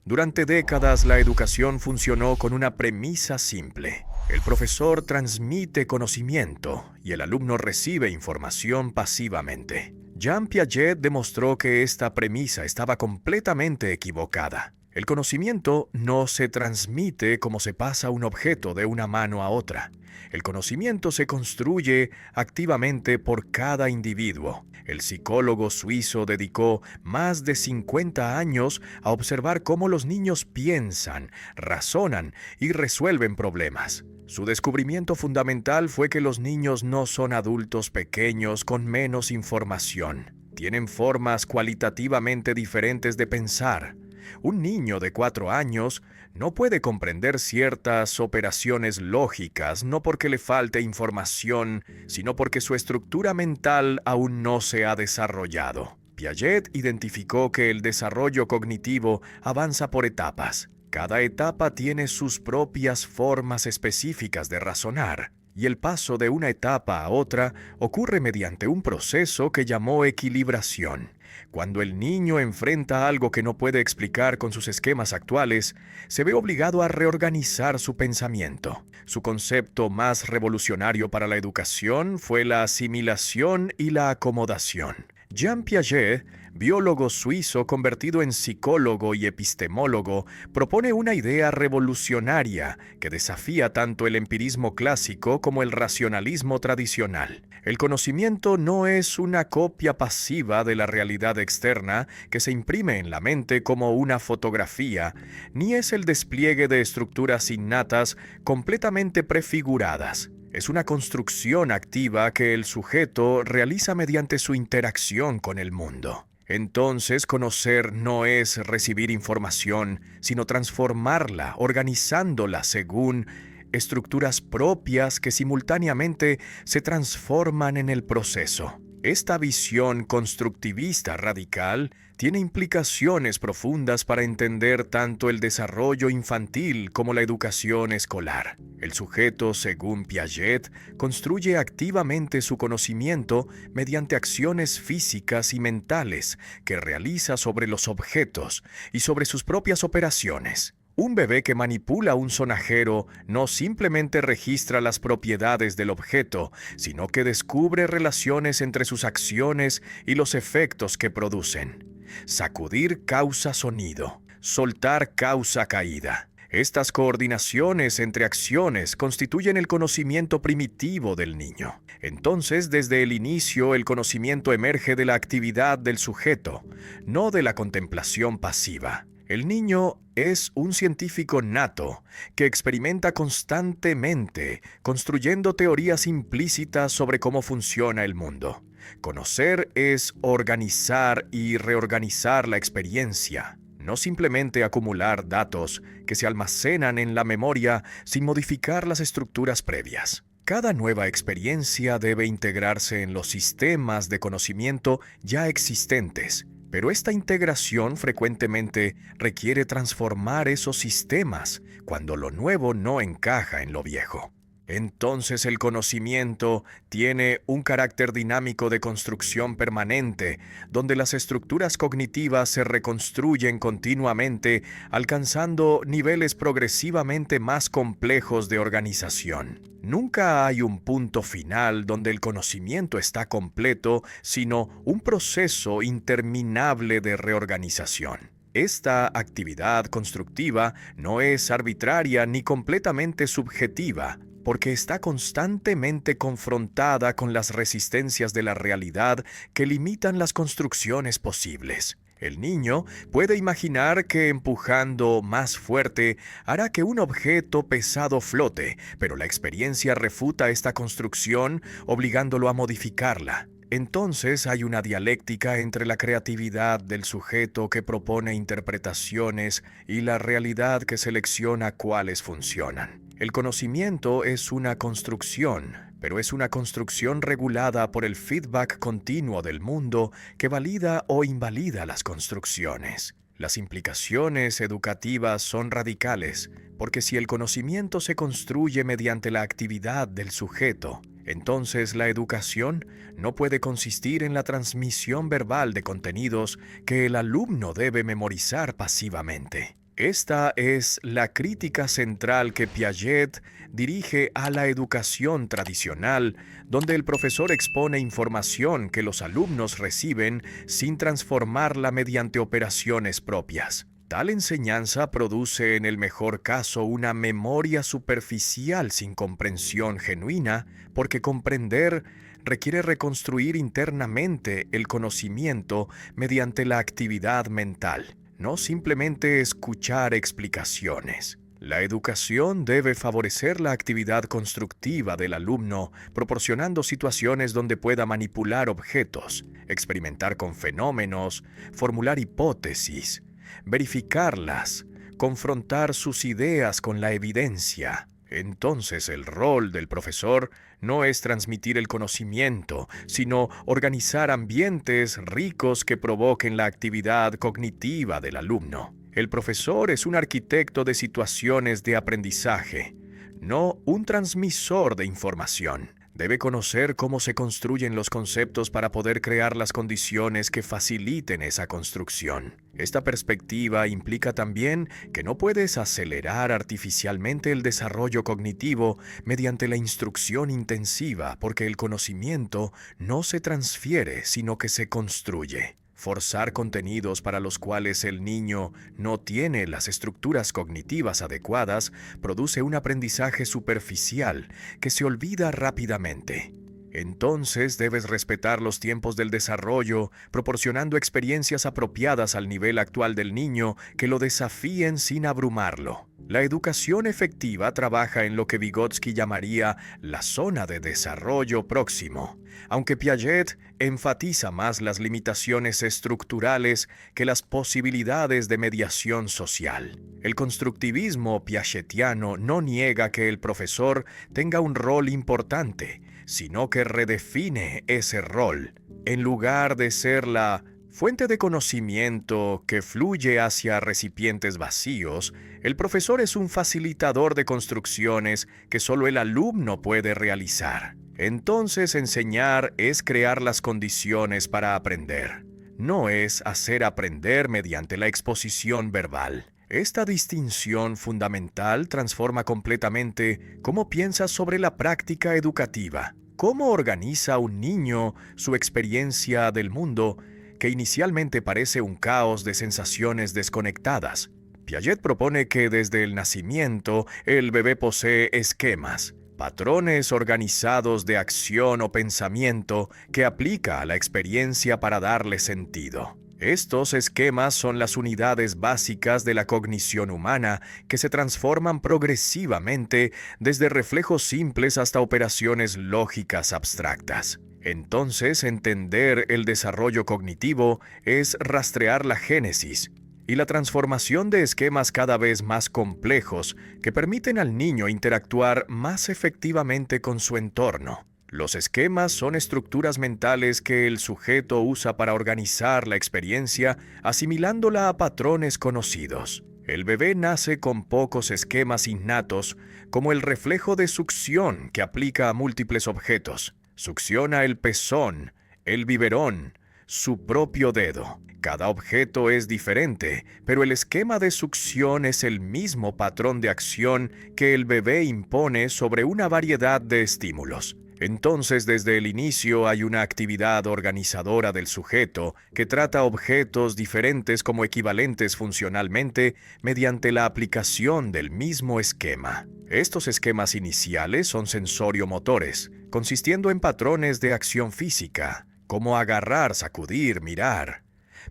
Durante décadas, la educación funcionó con una premisa simple. El profesor transmite conocimiento y el alumno recibe información pasivamente. Jean Piaget demostró que esta premisa estaba completamente equivocada. El conocimiento no se transmite como se pasa un objeto de una mano a otra. El conocimiento se construye activamente por cada individuo. El psicólogo suizo dedicó más de 50 años a observar cómo los niños piensan, razonan y resuelven problemas. Su descubrimiento fundamental fue que los niños no son adultos pequeños con menos información. Tienen formas cualitativamente diferentes de pensar. Un niño de 4 años no puede comprender ciertas operaciones lógicas no porque le falte información, sino porque su estructura mental aún no se ha desarrollado. Piaget identificó que el desarrollo cognitivo avanza por etapas. Cada etapa tiene sus propias formas específicas de razonar, y el paso de una etapa a otra ocurre mediante un proceso que llamó equilibración. Cuando el niño enfrenta algo que no puede explicar con sus esquemas actuales, se ve obligado a reorganizar su pensamiento. Su concepto más revolucionario para la educación fue la asimilación y la acomodación. Jean Piaget, biólogo suizo convertido en psicólogo y epistemólogo, propone una idea revolucionaria que desafía tanto el empirismo clásico como el racionalismo tradicional. El conocimiento no es una copia pasiva de la realidad externa que se imprime en la mente como una fotografía, ni es el despliegue de estructuras innatas completamente prefiguradas. Es una construcción activa que el sujeto realiza mediante su interacción con el mundo. Entonces, conocer no es recibir información, sino transformarla, organizándola según estructuras propias que simultáneamente se transforman en el proceso. Esta visión constructivista radical tiene implicaciones profundas para entender tanto el desarrollo infantil como la educación escolar. El sujeto, según Piaget, construye activamente su conocimiento mediante acciones físicas y mentales que realiza sobre los objetos y sobre sus propias operaciones. Un bebé que manipula un sonajero no simplemente registra las propiedades del objeto, sino que descubre relaciones entre sus acciones y los efectos que producen. Sacudir causa sonido, soltar causa caída. Estas coordinaciones entre acciones constituyen el conocimiento primitivo del niño. Entonces, desde el inicio, el conocimiento emerge de la actividad del sujeto, no de la contemplación pasiva. El niño es un científico nato que experimenta constantemente, construyendo teorías implícitas sobre cómo funciona el mundo. Conocer es organizar y reorganizar la experiencia, no simplemente acumular datos que se almacenan en la memoria sin modificar las estructuras previas. Cada nueva experiencia debe integrarse en los sistemas de conocimiento ya existentes. Pero esta integración frecuentemente requiere transformar esos sistemas cuando lo nuevo no encaja en lo viejo. Entonces el conocimiento tiene un carácter dinámico de construcción permanente, donde las estructuras cognitivas se reconstruyen continuamente, alcanzando niveles progresivamente más complejos de organización. Nunca hay un punto final donde el conocimiento está completo, sino un proceso interminable de reorganización. Esta actividad constructiva no es arbitraria ni completamente subjetiva, porque está constantemente confrontada con las resistencias de la realidad que limitan las construcciones posibles. El niño puede imaginar que empujando más fuerte hará que un objeto pesado flote, pero la experiencia refuta esta construcción, obligándolo a modificarla. Entonces hay una dialéctica entre la creatividad del sujeto que propone interpretaciones y la realidad que selecciona cuáles funcionan. El conocimiento es una construcción, pero es una construcción regulada por el feedback continuo del mundo que valida o invalida las construcciones. Las implicaciones educativas son radicales, porque si el conocimiento se construye mediante la actividad del sujeto, entonces la educación no puede consistir en la transmisión verbal de contenidos que el alumno debe memorizar pasivamente. Esta es la crítica central que Piaget dirige a la educación tradicional, donde el profesor expone información que los alumnos reciben sin transformarla mediante operaciones propias. Tal enseñanza produce en el mejor caso una memoria superficial sin comprensión genuina, porque comprender requiere reconstruir internamente el conocimiento mediante la actividad mental, no simplemente escuchar explicaciones. La educación debe favorecer la actividad constructiva del alumno, proporcionando situaciones donde pueda manipular objetos, experimentar con fenómenos, formular hipótesis, verificarlas, confrontar sus ideas con la evidencia. Entonces el rol del profesor no es transmitir el conocimiento, sino organizar ambientes ricos que provoquen la actividad cognitiva del alumno. El profesor es un arquitecto de situaciones de aprendizaje, no un transmisor de información. Debe conocer cómo se construyen los conceptos para poder crear las condiciones que faciliten esa construcción. Esta perspectiva implica también que no puedes acelerar artificialmente el desarrollo cognitivo mediante la instrucción intensiva, porque el conocimiento no se transfiere, sino que se construye. Forzar contenidos para los cuales el niño no tiene las estructuras cognitivas adecuadas produce un aprendizaje superficial que se olvida rápidamente. Entonces debes respetar los tiempos del desarrollo, proporcionando experiencias apropiadas al nivel actual del niño que lo desafíen sin abrumarlo. La educación efectiva trabaja en lo que Vygotsky llamaría la zona de desarrollo próximo, aunque Piaget enfatiza más las limitaciones estructurales que las posibilidades de mediación social. El constructivismo piagetiano no niega que el profesor tenga un rol importante, sino que redefine ese rol. En lugar de ser la fuente de conocimiento que fluye hacia recipientes vacíos, el profesor es un facilitador de construcciones que solo el alumno puede realizar. Entonces, enseñar es crear las condiciones para aprender. No es hacer aprender mediante la exposición verbal. Esta distinción fundamental transforma completamente cómo piensas sobre la práctica educativa. ¿Cómo organiza un niño su experiencia del mundo, que inicialmente parece un caos de sensaciones desconectadas? Piaget propone que desde el nacimiento el bebé posee esquemas, patrones organizados de acción o pensamiento que aplica a la experiencia para darle sentido. Estos esquemas son las unidades básicas de la cognición humana que se transforman progresivamente desde reflejos simples hasta operaciones lógicas abstractas. Entonces, entender el desarrollo cognitivo es rastrear la génesis y la transformación de esquemas cada vez más complejos que permiten al niño interactuar más efectivamente con su entorno. Los esquemas son estructuras mentales que el sujeto usa para organizar la experiencia, asimilándola a patrones conocidos. El bebé nace con pocos esquemas innatos, como el reflejo de succión que aplica a múltiples objetos. Succiona el pezón, el biberón, su propio dedo. Cada objeto es diferente, pero el esquema de succión es el mismo patrón de acción que el bebé impone sobre una variedad de estímulos. Entonces, desde el inicio hay una actividad organizadora del sujeto que trata objetos diferentes como equivalentes funcionalmente mediante la aplicación del mismo esquema. Estos esquemas iniciales son sensorio-motores, consistiendo en patrones de acción física, como agarrar, sacudir, mirar,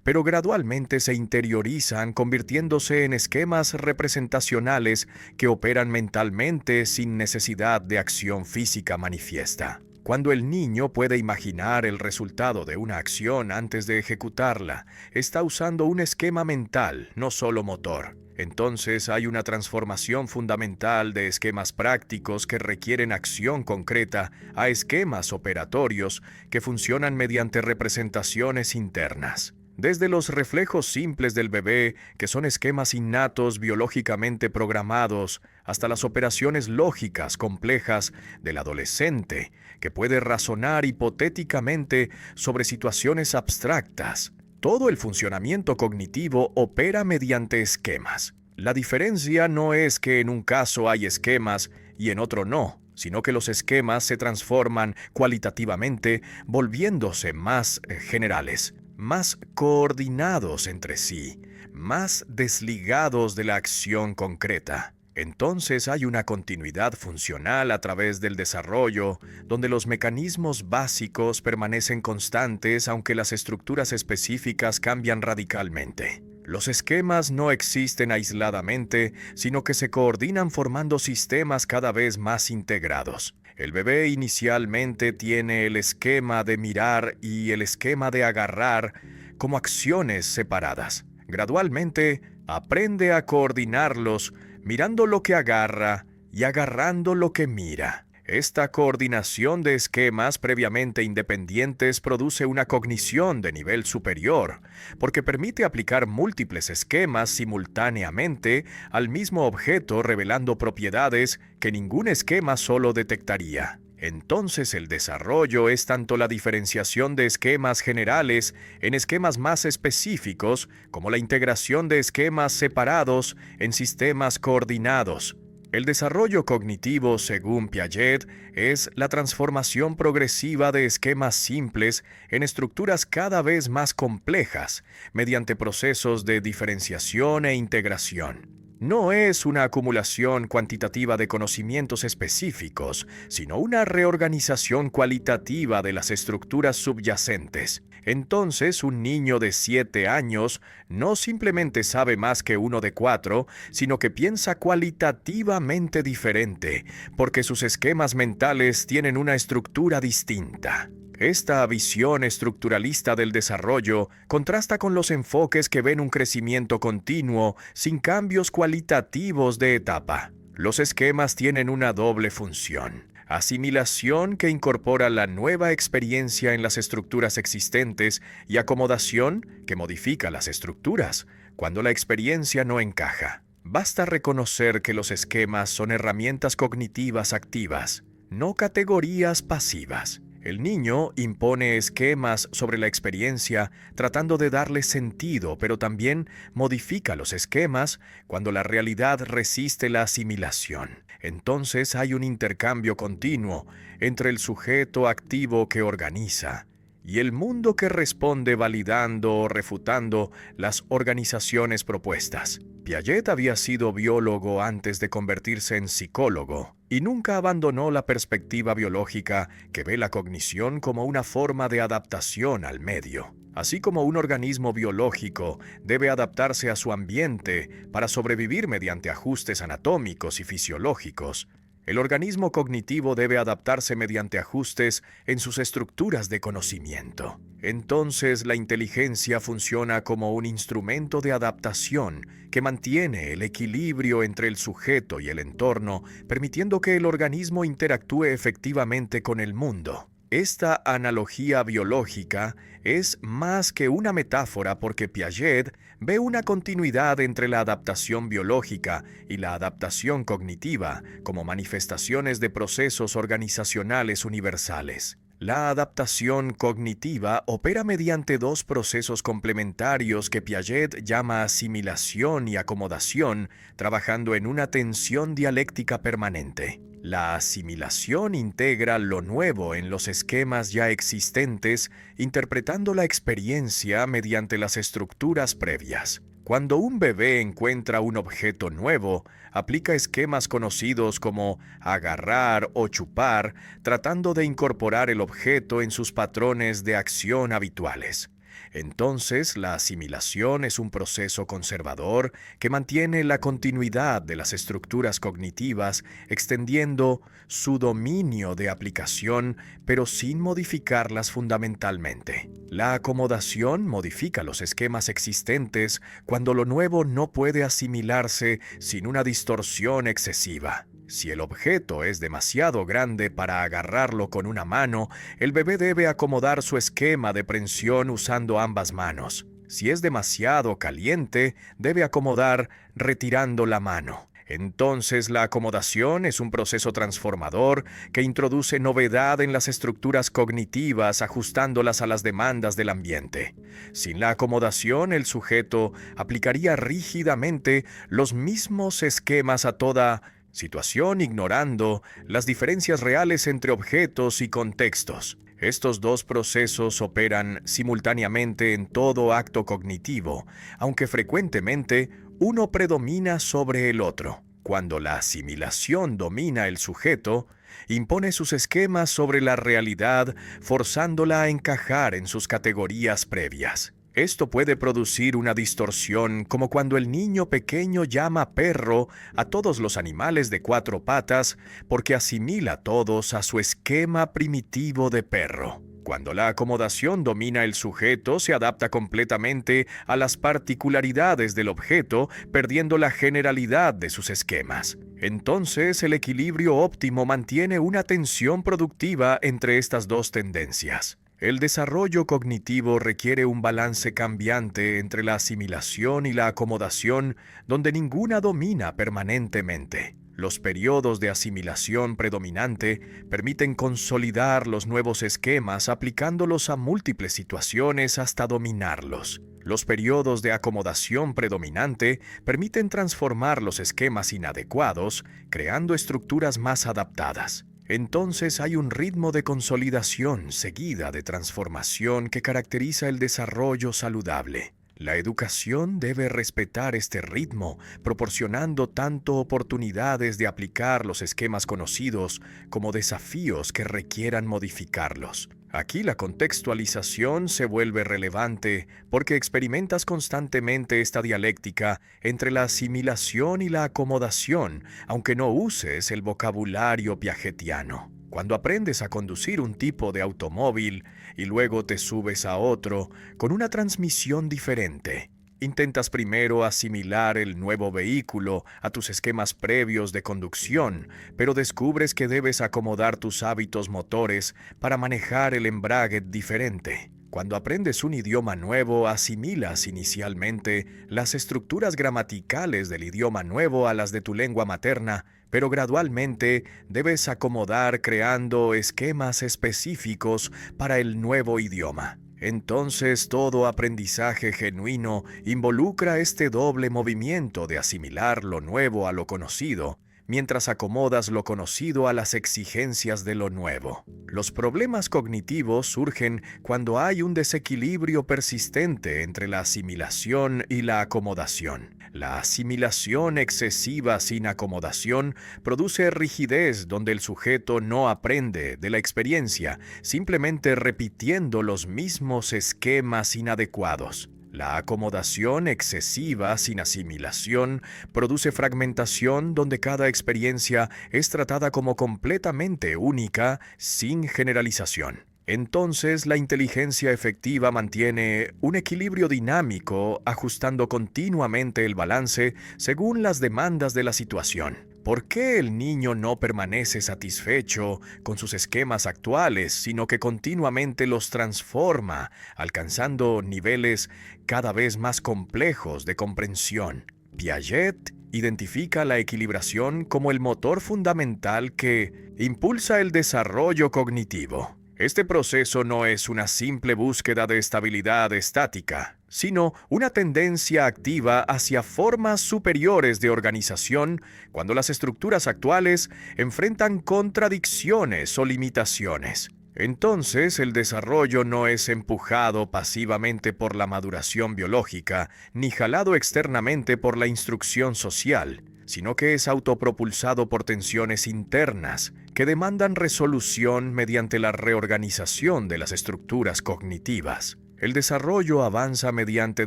pero gradualmente se interiorizan convirtiéndose en esquemas representacionales que operan mentalmente sin necesidad de acción física manifiesta. Cuando el niño puede imaginar el resultado de una acción antes de ejecutarla, está usando un esquema mental, no solo motor. Entonces hay una transformación fundamental de esquemas prácticos que requieren acción concreta a esquemas operatorios que funcionan mediante representaciones internas. Desde los reflejos simples del bebé, que son esquemas innatos biológicamente programados, hasta las operaciones lógicas complejas del adolescente, que puede razonar hipotéticamente sobre situaciones abstractas. Todo el funcionamiento cognitivo opera mediante esquemas. La diferencia no es que en un caso hay esquemas y en otro no, sino que los esquemas se transforman cualitativamente, volviéndose más generales, más coordinados entre sí, más desligados de la acción concreta. Entonces hay una continuidad funcional a través del desarrollo, donde los mecanismos básicos permanecen constantes aunque las estructuras específicas cambian radicalmente. Los esquemas no existen aisladamente, sino que se coordinan formando sistemas cada vez más integrados. El bebé inicialmente tiene el esquema de mirar y el esquema de agarrar como acciones separadas. Gradualmente, aprende a coordinarlos, mirando lo que agarra y agarrando lo que mira. Esta coordinación de esquemas previamente independientes produce una cognición de nivel superior, porque permite aplicar múltiples esquemas simultáneamente al mismo objeto, revelando propiedades que ningún esquema solo detectaría. Entonces el desarrollo es tanto la diferenciación de esquemas generales en esquemas más específicos, como la integración de esquemas separados en sistemas coordinados. El desarrollo cognitivo, según Piaget, es la transformación progresiva de esquemas simples en estructuras cada vez más complejas, mediante procesos de diferenciación e integración. No es una acumulación cuantitativa de conocimientos específicos, sino una reorganización cualitativa de las estructuras subyacentes. Entonces, un niño de 7 años no simplemente sabe más que uno de 4, sino que piensa cualitativamente diferente, porque sus esquemas mentales tienen una estructura distinta. Esta visión estructuralista del desarrollo contrasta con los enfoques que ven un crecimiento continuo sin cambios cualitativos de etapa. Los esquemas tienen una doble función: asimilación, que incorpora la nueva experiencia en las estructuras existentes, y acomodación, que modifica las estructuras cuando la experiencia no encaja. Basta reconocer que los esquemas son herramientas cognitivas activas, no categorías pasivas. El niño impone esquemas sobre la experiencia tratando de darle sentido, pero también modifica los esquemas cuando la realidad resiste la asimilación. Entonces hay un intercambio continuo entre el sujeto activo que organiza y el mundo que responde validando o refutando las organizaciones propuestas. Piaget había sido biólogo antes de convertirse en psicólogo y nunca abandonó la perspectiva biológica que ve la cognición como una forma de adaptación al medio. Así como un organismo biológico debe adaptarse a su ambiente para sobrevivir mediante ajustes anatómicos y fisiológicos, el organismo cognitivo debe adaptarse mediante ajustes en sus estructuras de conocimiento. Entonces, la inteligencia funciona como un instrumento de adaptación que mantiene el equilibrio entre el sujeto y el entorno, permitiendo que el organismo interactúe efectivamente con el mundo. Esta analogía biológica es más que una metáfora, porque Piaget ve una continuidad entre la adaptación biológica y la adaptación cognitiva como manifestaciones de procesos organizacionales universales. La adaptación cognitiva opera mediante dos procesos complementarios que Piaget llama asimilación y acomodación, trabajando en una tensión dialéctica permanente. La asimilación integra lo nuevo en los esquemas ya existentes, interpretando la experiencia mediante las estructuras previas. Cuando un bebé encuentra un objeto nuevo, aplica esquemas conocidos como agarrar o chupar, tratando de incorporar el objeto en sus patrones de acción habituales. Entonces, la asimilación es un proceso conservador que mantiene la continuidad de las estructuras cognitivas, extendiendo su dominio de aplicación, pero sin modificarlas fundamentalmente. La acomodación modifica los esquemas existentes cuando lo nuevo no puede asimilarse sin una distorsión excesiva. Si el objeto es demasiado grande para agarrarlo con una mano, el bebé debe acomodar su esquema de prensión usando ambas manos. Si es demasiado caliente, debe acomodar retirando la mano. Entonces, la acomodación es un proceso transformador que introduce novedad en las estructuras cognitivas, ajustándolas a las demandas del ambiente. Sin la acomodación, el sujeto aplicaría rígidamente los mismos esquemas a toda situación, ignorando las diferencias reales entre objetos y contextos. Estos dos procesos operan simultáneamente en todo acto cognitivo, aunque frecuentemente uno predomina sobre el otro. Cuando la asimilación domina el sujeto, impone sus esquemas sobre la realidad, forzándola a encajar en sus categorías previas. Esto puede producir una distorsión, como cuando el niño pequeño llama perro a todos los animales de cuatro patas porque asimila a todos a su esquema primitivo de perro. Cuando la acomodación domina el sujeto, se adapta completamente a las particularidades del objeto, perdiendo la generalidad de sus esquemas. Entonces, el equilibrio óptimo mantiene una tensión productiva entre estas dos tendencias. El desarrollo cognitivo requiere un balance cambiante entre la asimilación y la acomodación, donde ninguna domina permanentemente. Los periodos de asimilación predominante permiten consolidar los nuevos esquemas aplicándolos a múltiples situaciones hasta dominarlos. Los periodos de acomodación predominante permiten transformar los esquemas inadecuados, creando estructuras más adaptadas. Entonces hay un ritmo de consolidación seguida de transformación que caracteriza el desarrollo saludable. La educación debe respetar este ritmo, proporcionando tanto oportunidades de aplicar los esquemas conocidos como desafíos que requieran modificarlos. Aquí la contextualización se vuelve relevante porque experimentas constantemente esta dialéctica entre la asimilación y la acomodación, aunque no uses el vocabulario piagetiano. Cuando aprendes a conducir un tipo de automóvil y luego te subes a otro con una transmisión diferente, intentas primero asimilar el nuevo vehículo a tus esquemas previos de conducción, pero descubres que debes acomodar tus hábitos motores para manejar el embrague diferente. Cuando aprendes un idioma nuevo, asimilas inicialmente las estructuras gramaticales del idioma nuevo a las de tu lengua materna, pero gradualmente debes acomodar creando esquemas específicos para el nuevo idioma. Entonces, todo aprendizaje genuino involucra este doble movimiento de asimilar lo nuevo a lo conocido, mientras acomodas lo conocido a las exigencias de lo nuevo. Los problemas cognitivos surgen cuando hay un desequilibrio persistente entre la asimilación y la acomodación. La asimilación excesiva sin acomodación produce rigidez donde el sujeto no aprende de la experiencia, simplemente repitiendo los mismos esquemas inadecuados. La acomodación excesiva sin asimilación produce fragmentación donde cada experiencia es tratada como completamente única, sin generalización. Entonces, la inteligencia efectiva mantiene un equilibrio dinámico, ajustando continuamente el balance según las demandas de la situación. ¿Por qué el niño no permanece satisfecho con sus esquemas actuales, sino que continuamente los transforma, alcanzando niveles cada vez más complejos de comprensión? Piaget identifica la equilibración como el motor fundamental que impulsa el desarrollo cognitivo. Este proceso no es una simple búsqueda de estabilidad estática, sino una tendencia activa hacia formas superiores de organización cuando las estructuras actuales enfrentan contradicciones o limitaciones. Entonces, el desarrollo no es empujado pasivamente por la maduración biológica, ni jalado externamente por la instrucción social, sino que es autopropulsado por tensiones internas que demandan resolución mediante la reorganización de las estructuras cognitivas. El desarrollo avanza mediante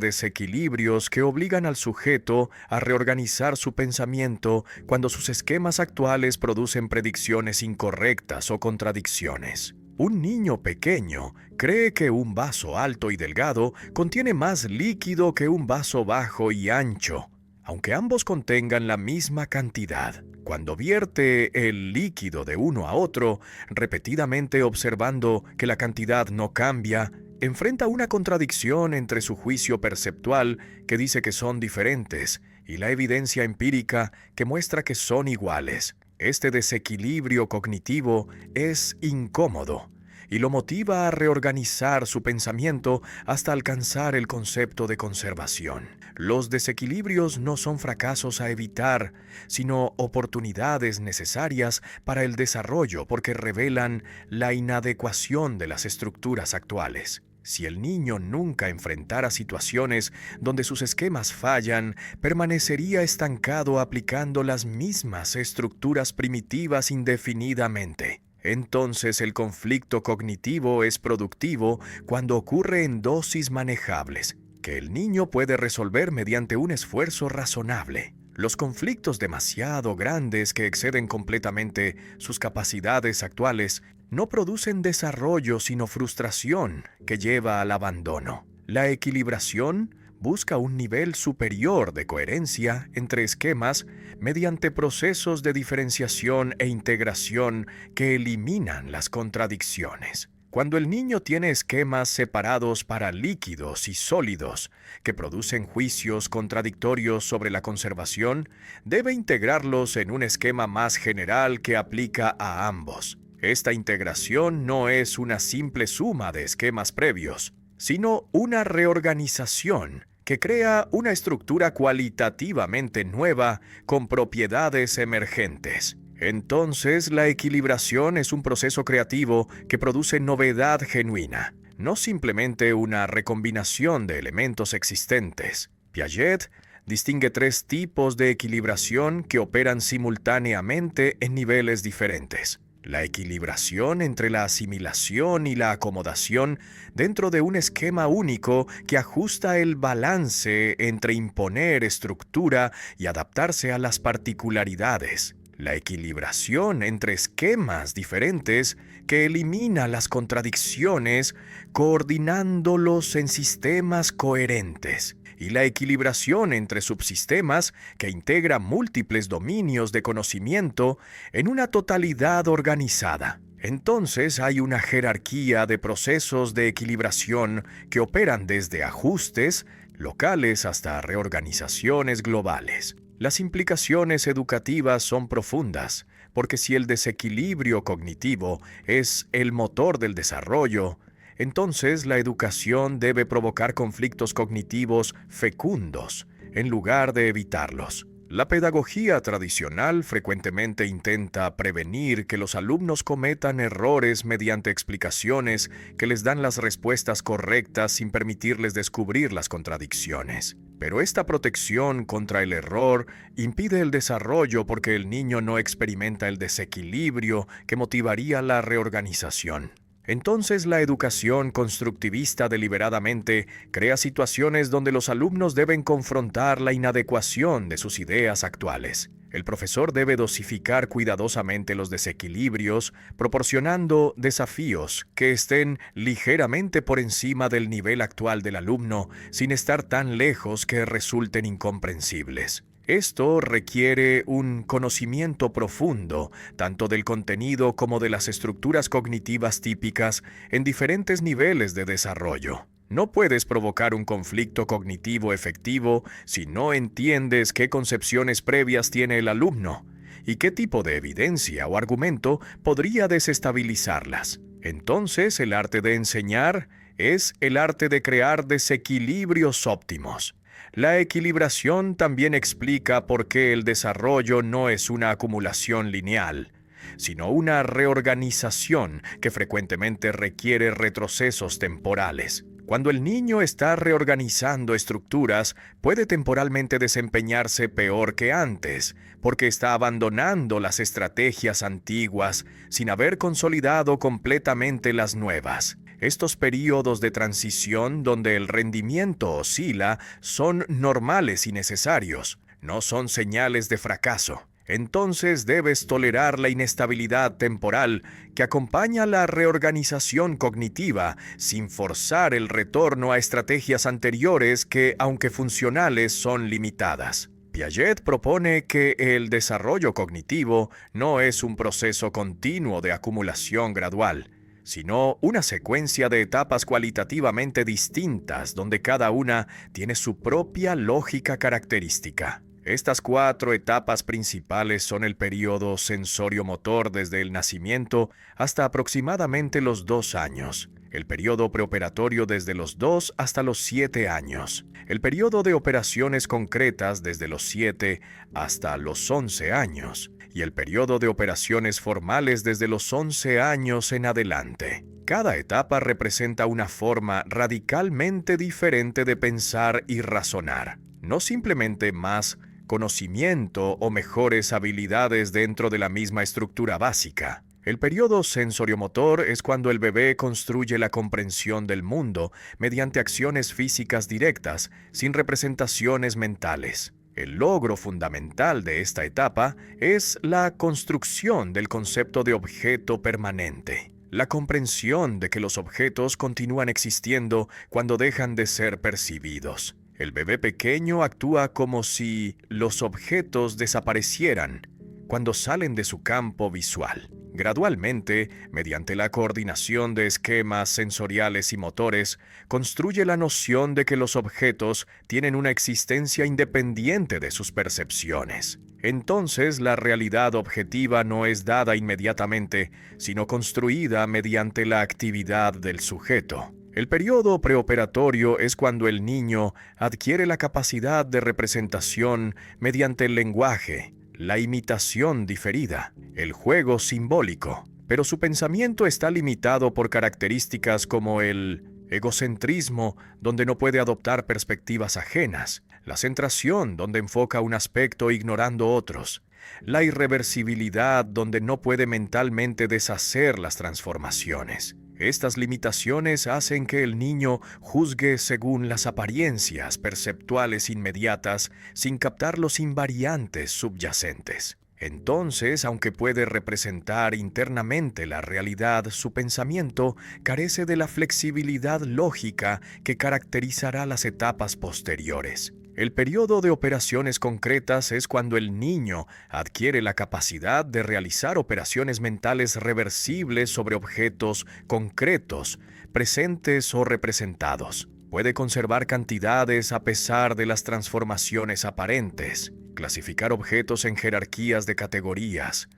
desequilibrios que obligan al sujeto a reorganizar su pensamiento cuando sus esquemas actuales producen predicciones incorrectas o contradicciones. Un niño pequeño cree que un vaso alto y delgado contiene más líquido que un vaso bajo y ancho, aunque ambos contengan la misma cantidad. Cuando vierte el líquido de uno a otro, repetidamente observando que la cantidad no cambia, enfrenta una contradicción entre su juicio perceptual que dice que son diferentes y la evidencia empírica que muestra que son iguales. Este desequilibrio cognitivo es incómodo y lo motiva a reorganizar su pensamiento hasta alcanzar el concepto de conservación. Los desequilibrios no son fracasos a evitar, sino oportunidades necesarias para el desarrollo porque revelan la inadecuación de las estructuras actuales. Si el niño nunca enfrentara situaciones donde sus esquemas fallan, permanecería estancado aplicando las mismas estructuras primitivas indefinidamente. Entonces el conflicto cognitivo es productivo cuando ocurre en dosis manejables, que el niño puede resolver mediante un esfuerzo razonable. Los conflictos demasiado grandes que exceden completamente sus capacidades actuales no producen desarrollo sino frustración que lleva al abandono. La equilibración busca un nivel superior de coherencia entre esquemas mediante procesos de diferenciación e integración que eliminan las contradicciones. Cuando el niño tiene esquemas separados para líquidos y sólidos que producen juicios contradictorios sobre la conservación, debe integrarlos en un esquema más general que aplica a ambos. Esta integración no es una simple suma de esquemas previos, sino una reorganización que crea una estructura cualitativamente nueva con propiedades emergentes. Entonces, la equilibración es un proceso creativo que produce novedad genuina, no simplemente una recombinación de elementos existentes. Piaget distingue 3 tipos de equilibración que operan simultáneamente en niveles diferentes. La equilibración entre la asimilación y la acomodación dentro de un esquema único que ajusta el balance entre imponer estructura y adaptarse a las particularidades. La equilibración entre esquemas diferentes que elimina las contradicciones coordinándolos en sistemas coherentes. Y la equilibración entre subsistemas que integra múltiples dominios de conocimiento en una totalidad organizada. Entonces hay una jerarquía de procesos de equilibración que operan desde ajustes locales hasta reorganizaciones globales. Las implicaciones educativas son profundas, porque si el desequilibrio cognitivo es el motor del desarrollo, entonces la educación debe provocar conflictos cognitivos fecundos, en lugar de evitarlos. La pedagogía tradicional frecuentemente intenta prevenir que los alumnos cometan errores mediante explicaciones que les dan las respuestas correctas sin permitirles descubrir las contradicciones. Pero esta protección contra el error impide el desarrollo porque el niño no experimenta el desequilibrio que motivaría la reorganización. Entonces la educación constructivista deliberadamente crea situaciones donde los alumnos deben confrontar la inadecuación de sus ideas actuales. El profesor debe dosificar cuidadosamente los desequilibrios, proporcionando desafíos que estén ligeramente por encima del nivel actual del alumno, sin estar tan lejos que resulten incomprensibles. Esto requiere un conocimiento profundo, tanto del contenido como de las estructuras cognitivas típicas en diferentes niveles de desarrollo. No puedes provocar un conflicto cognitivo efectivo si no entiendes qué concepciones previas tiene el alumno y qué tipo de evidencia o argumento podría desestabilizarlas. Entonces, el arte de enseñar es el arte de crear desequilibrios óptimos. La equilibración también explica por qué el desarrollo no es una acumulación lineal, sino una reorganización que frecuentemente requiere retrocesos temporales. Cuando el niño está reorganizando estructuras, puede temporalmente desempeñarse peor que antes, porque está abandonando las estrategias antiguas sin haber consolidado completamente las nuevas. Estos períodos de transición donde el rendimiento oscila son normales y necesarios, no son señales de fracaso. Entonces debes tolerar la inestabilidad temporal que acompaña la reorganización cognitiva sin forzar el retorno a estrategias anteriores que, aunque funcionales, son limitadas. Piaget propone que el desarrollo cognitivo no es un proceso continuo de acumulación gradual, sino una secuencia de etapas cualitativamente distintas donde cada una tiene su propia lógica característica. Estas 4 etapas principales son el periodo sensorio-motor desde el nacimiento hasta aproximadamente los 2 años, el periodo preoperatorio desde los 2 hasta los 7 años, el periodo de operaciones concretas desde los 7 hasta los 11 años y el periodo de operaciones formales desde los 11 años en adelante. Cada etapa representa una forma radicalmente diferente de pensar y razonar, no simplemente más conocimiento o mejores habilidades dentro de la misma estructura básica. El periodo sensoriomotor es cuando el bebé construye la comprensión del mundo mediante acciones físicas directas, sin representaciones mentales. El logro fundamental de esta etapa es la construcción del concepto de objeto permanente, la comprensión de que los objetos continúan existiendo cuando dejan de ser percibidos. El bebé pequeño actúa como si los objetos desaparecieran cuando salen de su campo visual. Gradualmente, mediante la coordinación de esquemas sensoriales y motores, construye la noción de que los objetos tienen una existencia independiente de sus percepciones. Entonces, la realidad objetiva no es dada inmediatamente, sino construida mediante la actividad del sujeto. El periodo preoperatorio es cuando el niño adquiere la capacidad de representación mediante el lenguaje, la imitación diferida, el juego simbólico, pero su pensamiento está limitado por características como el egocentrismo, donde no puede adoptar perspectivas ajenas, la centración, donde enfoca un aspecto ignorando otros, la irreversibilidad, donde no puede mentalmente deshacer las transformaciones. Estas limitaciones hacen que el niño juzgue según las apariencias perceptuales inmediatas sin captar los invariantes subyacentes. Entonces, aunque puede representar internamente la realidad, su pensamiento carece de la flexibilidad lógica que caracterizará las etapas posteriores. El periodo de operaciones concretas es cuando el niño adquiere la capacidad de realizar operaciones mentales reversibles sobre objetos concretos, presentes o representados. Puede conservar cantidades a pesar de las transformaciones aparentes, clasificar objetos en jerarquías de categorías,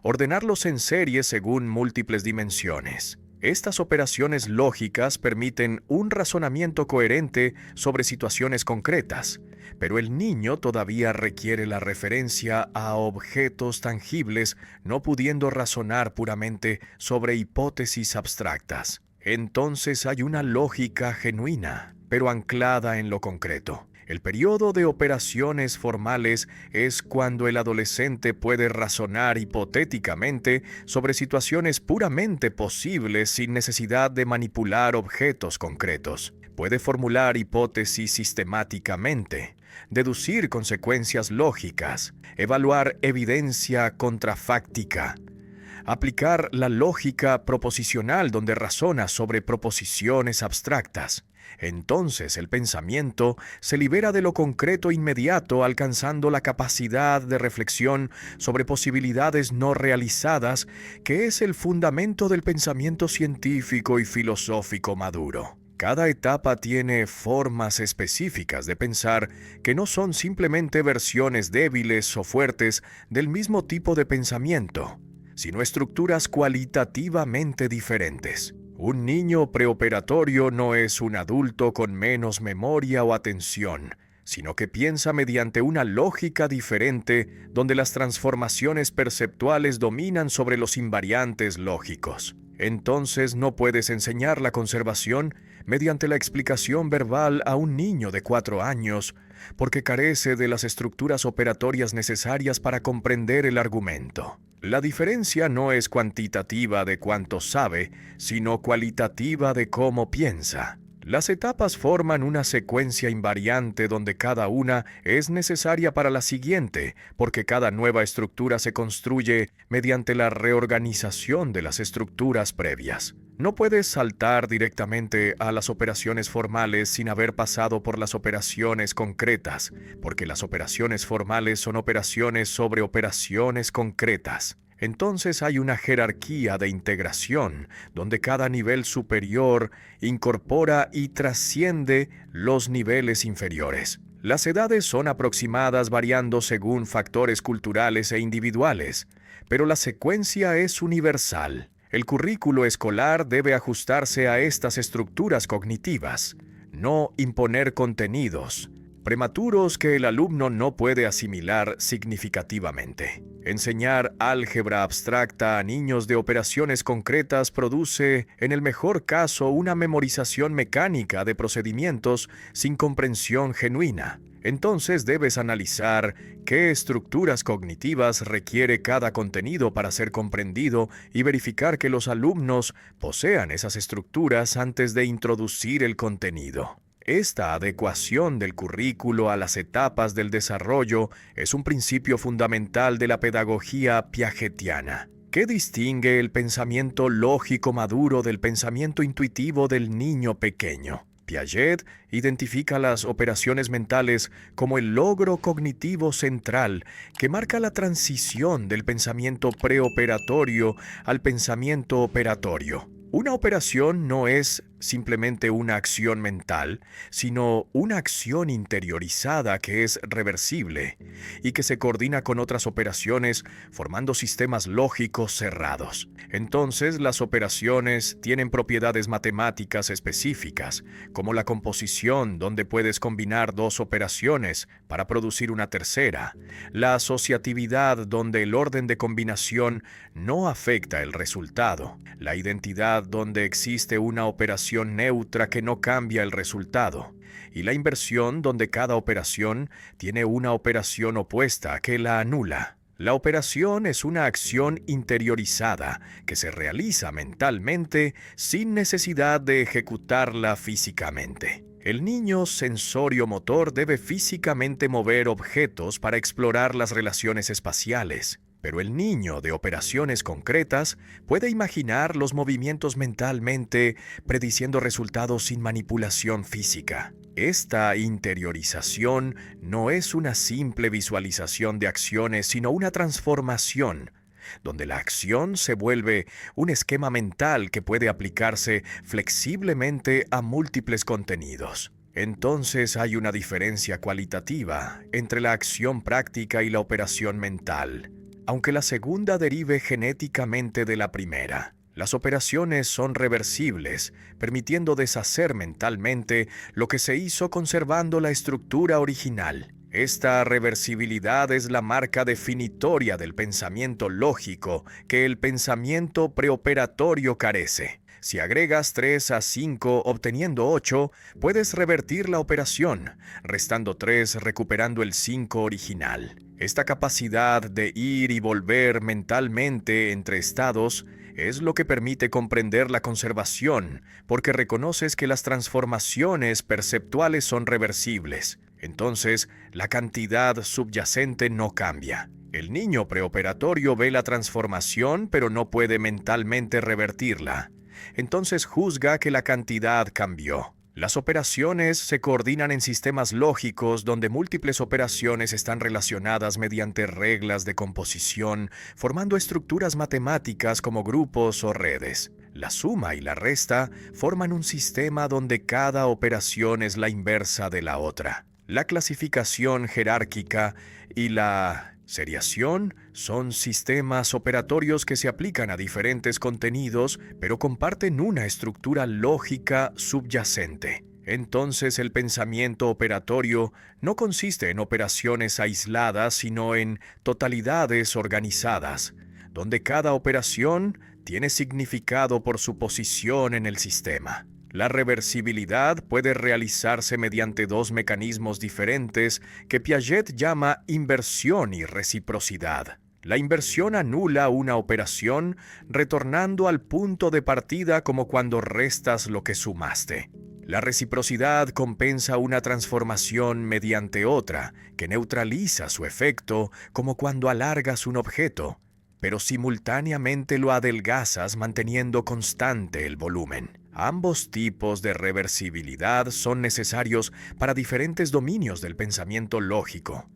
ordenarlos en series según múltiples dimensiones. Estas operaciones lógicas permiten un razonamiento coherente sobre situaciones concretas, pero el niño todavía requiere la referencia a objetos tangibles, no pudiendo razonar puramente sobre hipótesis abstractas. Entonces hay una lógica genuina, pero anclada en lo concreto. El periodo de operaciones formales es cuando el adolescente puede razonar hipotéticamente sobre situaciones puramente posibles sin necesidad de manipular objetos concretos. Puede formular hipótesis sistemáticamente, deducir consecuencias lógicas, evaluar evidencia contrafáctica, aplicar la lógica proposicional donde razona sobre proposiciones abstractas. Entonces el pensamiento se libera de lo concreto inmediato, alcanzando la capacidad de reflexión sobre posibilidades no realizadas, que es el fundamento del pensamiento científico y filosófico maduro. Cada etapa tiene formas específicas de pensar que no son simplemente versiones débiles o fuertes del mismo tipo de pensamiento, sino estructuras cualitativamente diferentes. Un niño preoperatorio no es un adulto con menos memoria o atención, sino que piensa mediante una lógica diferente donde las transformaciones perceptuales dominan sobre los invariantes lógicos. Entonces no puedes enseñar la conservación mediante la explicación verbal a un niño de 4 años, porque carece de las estructuras operatorias necesarias para comprender el argumento. La diferencia no es cuantitativa de cuánto sabe, sino cualitativa de cómo piensa. Las etapas forman una secuencia invariante donde cada una es necesaria para la siguiente, porque cada nueva estructura se construye mediante la reorganización de las estructuras previas. No puedes saltar directamente a las operaciones formales sin haber pasado por las operaciones concretas, porque las operaciones formales son operaciones sobre operaciones concretas. Entonces hay una jerarquía de integración, donde cada nivel superior incorpora y trasciende los niveles inferiores. Las edades son aproximadas variando según factores culturales e individuales, pero la secuencia es universal. El currículo escolar debe ajustarse a estas estructuras cognitivas, no imponer contenidos prematuros que el alumno no puede asimilar significativamente. Enseñar álgebra abstracta a niños de operaciones concretas produce, en el mejor caso, una memorización mecánica de procedimientos sin comprensión genuina. Entonces debes analizar qué estructuras cognitivas requiere cada contenido para ser comprendido y verificar que los alumnos posean esas estructuras antes de introducir el contenido. Esta adecuación del currículo a las etapas del desarrollo es un principio fundamental de la pedagogía piagetiana, que distingue el pensamiento lógico maduro del pensamiento intuitivo del niño pequeño. Piaget identifica las operaciones mentales como el logro cognitivo central que marca la transición del pensamiento preoperatorio al pensamiento operatorio. Una operación no es simplemente una acción mental, sino una acción interiorizada que es reversible y que se coordina con otras operaciones formando sistemas lógicos cerrados. Entonces, las operaciones tienen propiedades matemáticas específicas, como la composición, donde puedes combinar dos operaciones para producir una tercera, la asociatividad, donde el orden de combinación no afecta el resultado, la identidad, donde existe una operación neutra que no cambia el resultado, y la inversión, donde cada operación tiene una operación opuesta que la anula. La operación es una acción interiorizada que se realiza mentalmente sin necesidad de ejecutarla físicamente. El niño sensorio-motor debe físicamente mover objetos para explorar las relaciones espaciales. Pero el niño de operaciones concretas puede imaginar los movimientos mentalmente, prediciendo resultados sin manipulación física. Esta interiorización no es una simple visualización de acciones, sino una transformación, donde la acción se vuelve un esquema mental que puede aplicarse flexiblemente a múltiples contenidos. Entonces hay una diferencia cualitativa entre la acción práctica y la operación mental. Aunque la segunda derive genéticamente de la primera, las operaciones son reversibles, permitiendo deshacer mentalmente lo que se hizo conservando la estructura original. Esta reversibilidad es la marca definitoria del pensamiento lógico que el pensamiento preoperatorio carece. Si agregas 3 a 5 obteniendo 8, puedes revertir la operación, restando 3 recuperando el 5 original. Esta capacidad de ir y volver mentalmente entre estados es lo que permite comprender la conservación, porque reconoces que las transformaciones perceptuales son reversibles. Entonces, la cantidad subyacente no cambia. El niño preoperatorio ve la transformación, pero no puede mentalmente revertirla. Entonces juzga que la cantidad cambió. Las operaciones se coordinan en sistemas lógicos donde múltiples operaciones están relacionadas mediante reglas de composición, formando estructuras matemáticas como grupos o redes. La suma y la resta forman un sistema donde cada operación es la inversa de la otra. La clasificación jerárquica y la seriación son sistemas operatorios que se aplican a diferentes contenidos, pero comparten una estructura lógica subyacente. Entonces el pensamiento operatorio no consiste en operaciones aisladas, sino en totalidades organizadas, donde cada operación tiene significado por su posición en el sistema. La reversibilidad puede realizarse mediante dos mecanismos diferentes que Piaget llama inversión y reciprocidad. La inversión anula una operación retornando al punto de partida como cuando restas lo que sumaste. La reciprocidad compensa una transformación mediante otra que neutraliza su efecto como cuando alargas un objeto, pero simultáneamente lo adelgazas manteniendo constante el volumen. Ambos tipos de reversibilidad son necesarios para diferentes dominios del pensamiento lógico.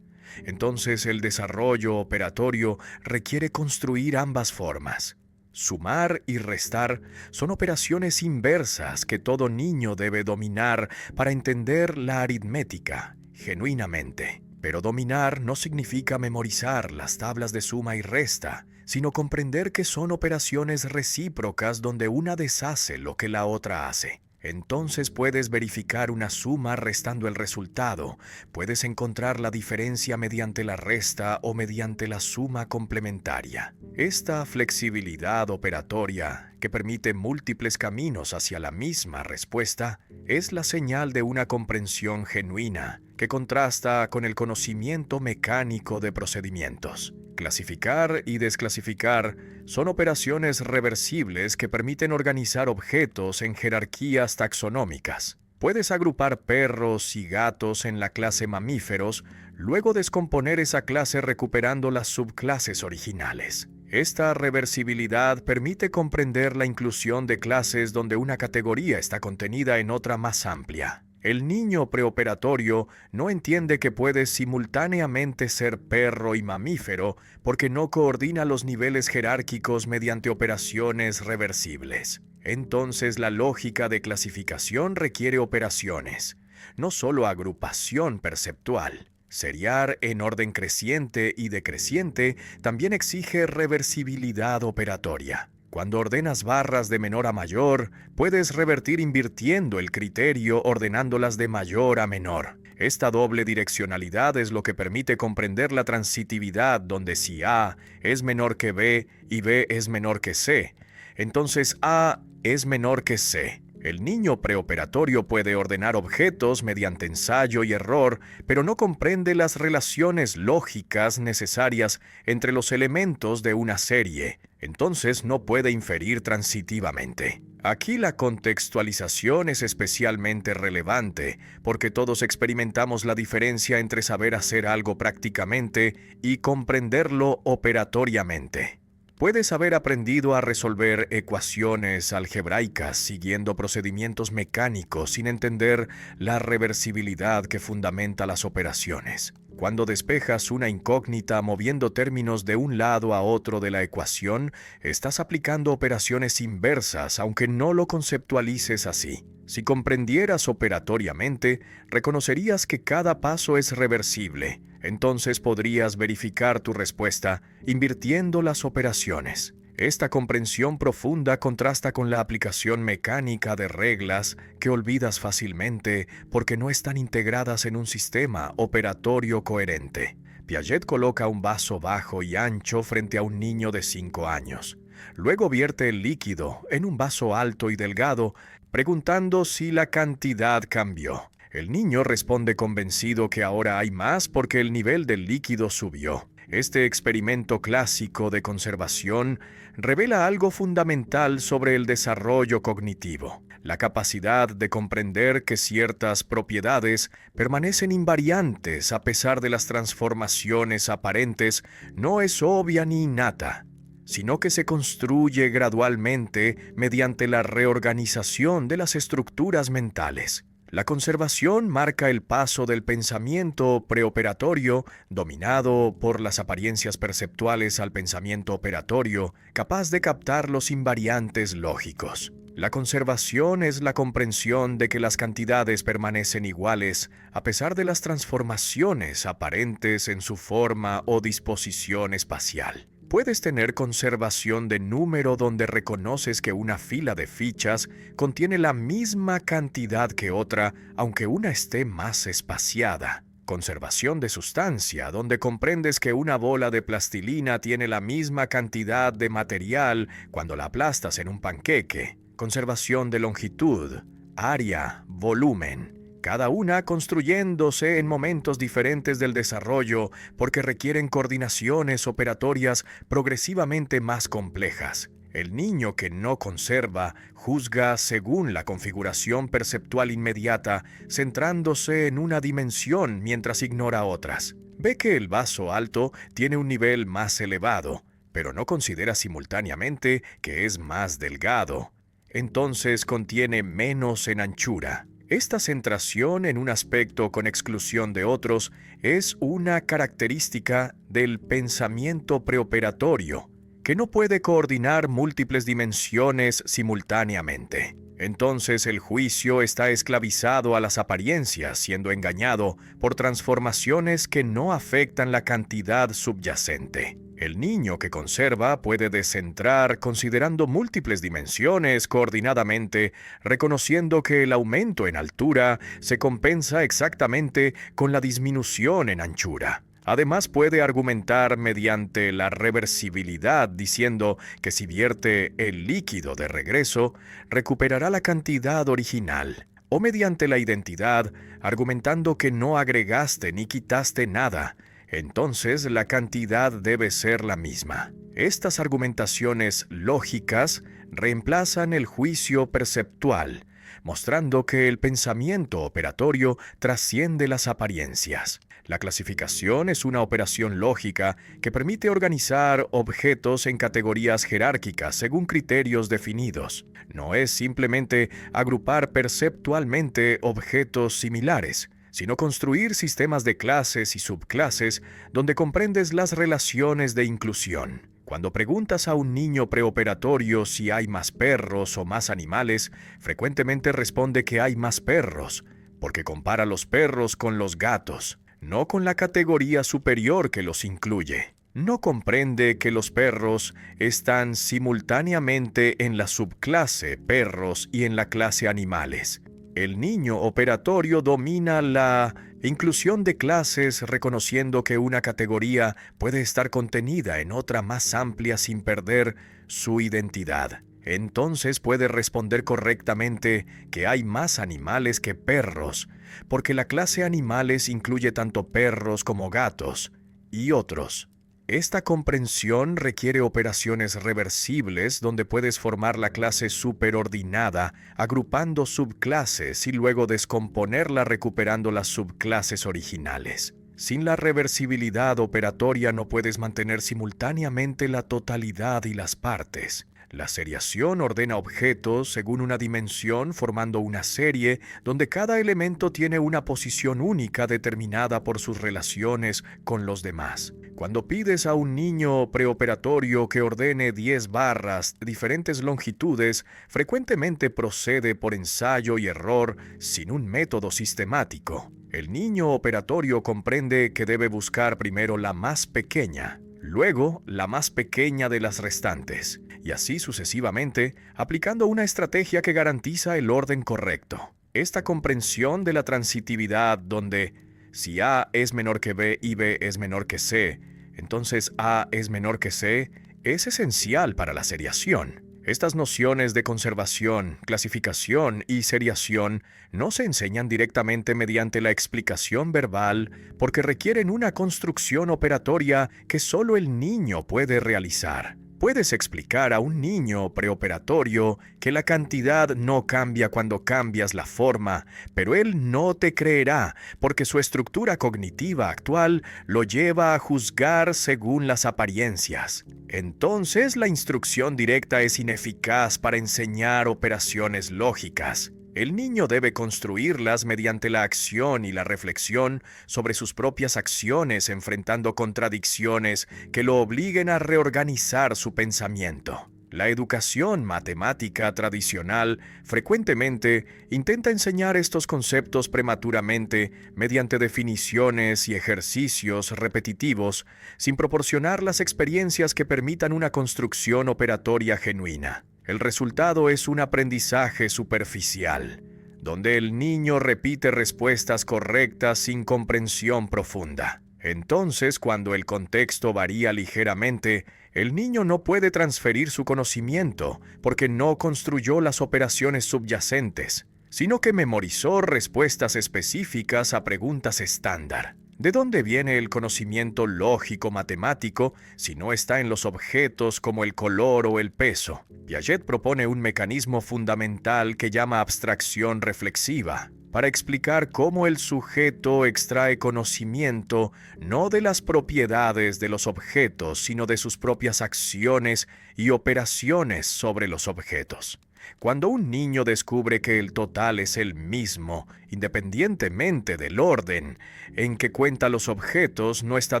Entonces el desarrollo operatorio requiere construir ambas formas. Sumar y restar son operaciones inversas que todo niño debe dominar para entender la aritmética, genuinamente. Pero dominar no significa memorizar las tablas de suma y resta, sino comprender que son operaciones recíprocas donde una deshace lo que la otra hace. Entonces puedes verificar una suma restando el resultado, puedes encontrar la diferencia mediante la resta o mediante la suma complementaria. Esta flexibilidad operatoria, que permite múltiples caminos hacia la misma respuesta, es la señal de una comprensión genuina, que contrasta con el conocimiento mecánico de procedimientos. Clasificar y desclasificar son operaciones reversibles que permiten organizar objetos en jerarquías taxonómicas. Puedes agrupar perros y gatos en la clase mamíferos, luego descomponer esa clase recuperando las subclases originales. Esta reversibilidad permite comprender la inclusión de clases donde una categoría está contenida en otra más amplia. El niño preoperatorio no entiende que puede simultáneamente ser perro y mamífero porque no coordina los niveles jerárquicos mediante operaciones reversibles. Entonces la lógica de clasificación requiere operaciones, no solo agrupación perceptual. Seriar en orden creciente y decreciente también exige reversibilidad operatoria. Cuando ordenas barras de menor a mayor, puedes revertir invirtiendo el criterio ordenándolas de mayor a menor. Esta doble direccionalidad es lo que permite comprender la transitividad donde si A es menor que B y B es menor que C, entonces A es menor que C. El niño preoperatorio puede ordenar objetos mediante ensayo y error, pero no comprende las relaciones lógicas necesarias entre los elementos de una serie. Entonces no puede inferir transitivamente. Aquí la contextualización es especialmente relevante, porque todos experimentamos la diferencia entre saber hacer algo prácticamente y comprenderlo operatoriamente. Puedes haber aprendido a resolver ecuaciones algebraicas siguiendo procedimientos mecánicos sin entender la reversibilidad que fundamenta las operaciones. Cuando despejas una incógnita moviendo términos de un lado a otro de la ecuación, estás aplicando operaciones inversas, aunque no lo conceptualices así. Si comprendieras operatoriamente, reconocerías que cada paso es reversible. Entonces podrías verificar tu respuesta invirtiendo las operaciones. Esta comprensión profunda contrasta con la aplicación mecánica de reglas que olvidas fácilmente porque no están integradas en un sistema operatorio coherente. Piaget coloca un vaso bajo y ancho frente a un niño de 5 años. Luego vierte el líquido en un vaso alto y delgado, preguntando si la cantidad cambió. El niño responde convencido que ahora hay más porque el nivel del líquido subió. Este experimento clásico de conservación revela algo fundamental sobre el desarrollo cognitivo. La capacidad de comprender que ciertas propiedades permanecen invariantes a pesar de las transformaciones aparentes no es obvia ni innata, sino que se construye gradualmente mediante la reorganización de las estructuras mentales. La conservación marca el paso del pensamiento preoperatorio, dominado por las apariencias perceptuales, al pensamiento operatorio, capaz de captar los invariantes lógicos. La conservación es la comprensión de que las cantidades permanecen iguales a pesar de las transformaciones aparentes en su forma o disposición espacial. Puedes tener conservación de número donde reconoces que una fila de fichas contiene la misma cantidad que otra, aunque una esté más espaciada. Conservación de sustancia, donde comprendes que una bola de plastilina tiene la misma cantidad de material cuando la aplastas en un panqueque. Conservación de longitud, área, volumen. Cada una construyéndose en momentos diferentes del desarrollo porque requieren coordinaciones operatorias progresivamente más complejas. El niño que no conserva juzga según la configuración perceptual inmediata, centrándose en una dimensión mientras ignora otras. Ve que el vaso alto tiene un nivel más elevado, pero no considera simultáneamente que es más delgado. Entonces contiene menos en anchura. Esta centración en un aspecto con exclusión de otros es una característica del pensamiento preoperatorio, que no puede coordinar múltiples dimensiones simultáneamente. Entonces el juicio está esclavizado a las apariencias, siendo engañado por transformaciones que no afectan la cantidad subyacente. El niño que conserva puede descentrar considerando múltiples dimensiones coordinadamente, reconociendo que el aumento en altura se compensa exactamente con la disminución en anchura. Además, puede argumentar mediante la reversibilidad diciendo que si vierte el líquido de regreso, recuperará la cantidad original, o mediante la identidad, argumentando que no agregaste ni quitaste nada, entonces la cantidad debe ser la misma. Estas argumentaciones lógicas reemplazan el juicio perceptual, mostrando que el pensamiento operatorio trasciende las apariencias. La clasificación es una operación lógica que permite organizar objetos en categorías jerárquicas según criterios definidos. No es simplemente agrupar perceptualmente objetos similares, sino construir sistemas de clases y subclases donde comprendes las relaciones de inclusión. Cuando preguntas a un niño preoperatorio si hay más perros o más animales, frecuentemente responde que hay más perros, porque compara los perros con los gatos, no con la categoría superior que los incluye. No comprende que los perros están simultáneamente en la subclase perros y en la clase animales. El niño operatorio domina la inclusión de clases reconociendo que una categoría puede estar contenida en otra más amplia sin perder su identidad. Entonces puede responder correctamente que hay más animales que perros, porque la clase animales incluye tanto perros como gatos y otros. Esta comprensión requiere operaciones reversibles donde puedes formar la clase superordinada agrupando subclases y luego descomponerla recuperando las subclases originales. Sin la reversibilidad operatoria no puedes mantener simultáneamente la totalidad y las partes. La seriación ordena objetos según una dimensión formando una serie donde cada elemento tiene una posición única determinada por sus relaciones con los demás. Cuando pides a un niño preoperatorio que ordene 10 barras de diferentes longitudes, frecuentemente procede por ensayo y error sin un método sistemático. El niño operatorio comprende que debe buscar primero la más pequeña, luego la más pequeña de las restantes, y así sucesivamente, aplicando una estrategia que garantiza el orden correcto. Esta comprensión de la transitividad donde si A es menor que B y B es menor que C, entonces A es menor que C, es esencial para la seriación. Estas nociones de conservación, clasificación y seriación no se enseñan directamente mediante la explicación verbal porque requieren una construcción operatoria que solo el niño puede realizar. Puedes explicar a un niño preoperatorio que la cantidad no cambia cuando cambias la forma, pero él no te creerá porque su estructura cognitiva actual lo lleva a juzgar según las apariencias. Entonces la instrucción directa es ineficaz para enseñar operaciones lógicas. El niño debe construirlas mediante la acción y la reflexión sobre sus propias acciones, enfrentando contradicciones que lo obliguen a reorganizar su pensamiento. La educación matemática tradicional frecuentemente intenta enseñar estos conceptos prematuramente mediante definiciones y ejercicios repetitivos, sin proporcionar las experiencias que permitan una construcción operatoria genuina. El resultado es un aprendizaje superficial, donde el niño repite respuestas correctas sin comprensión profunda. Entonces, cuando el contexto varía ligeramente, el niño no puede transferir su conocimiento porque no construyó las operaciones subyacentes, sino que memorizó respuestas específicas a preguntas estándar. ¿De dónde viene el conocimiento lógico matemático si no está en los objetos como el color o el peso? Piaget propone un mecanismo fundamental que llama abstracción reflexiva, para explicar cómo el sujeto extrae conocimiento no de las propiedades de los objetos, sino de sus propias acciones y operaciones sobre los objetos. Cuando un niño descubre que el total es el mismo, independientemente del orden en que cuenta los objetos, no está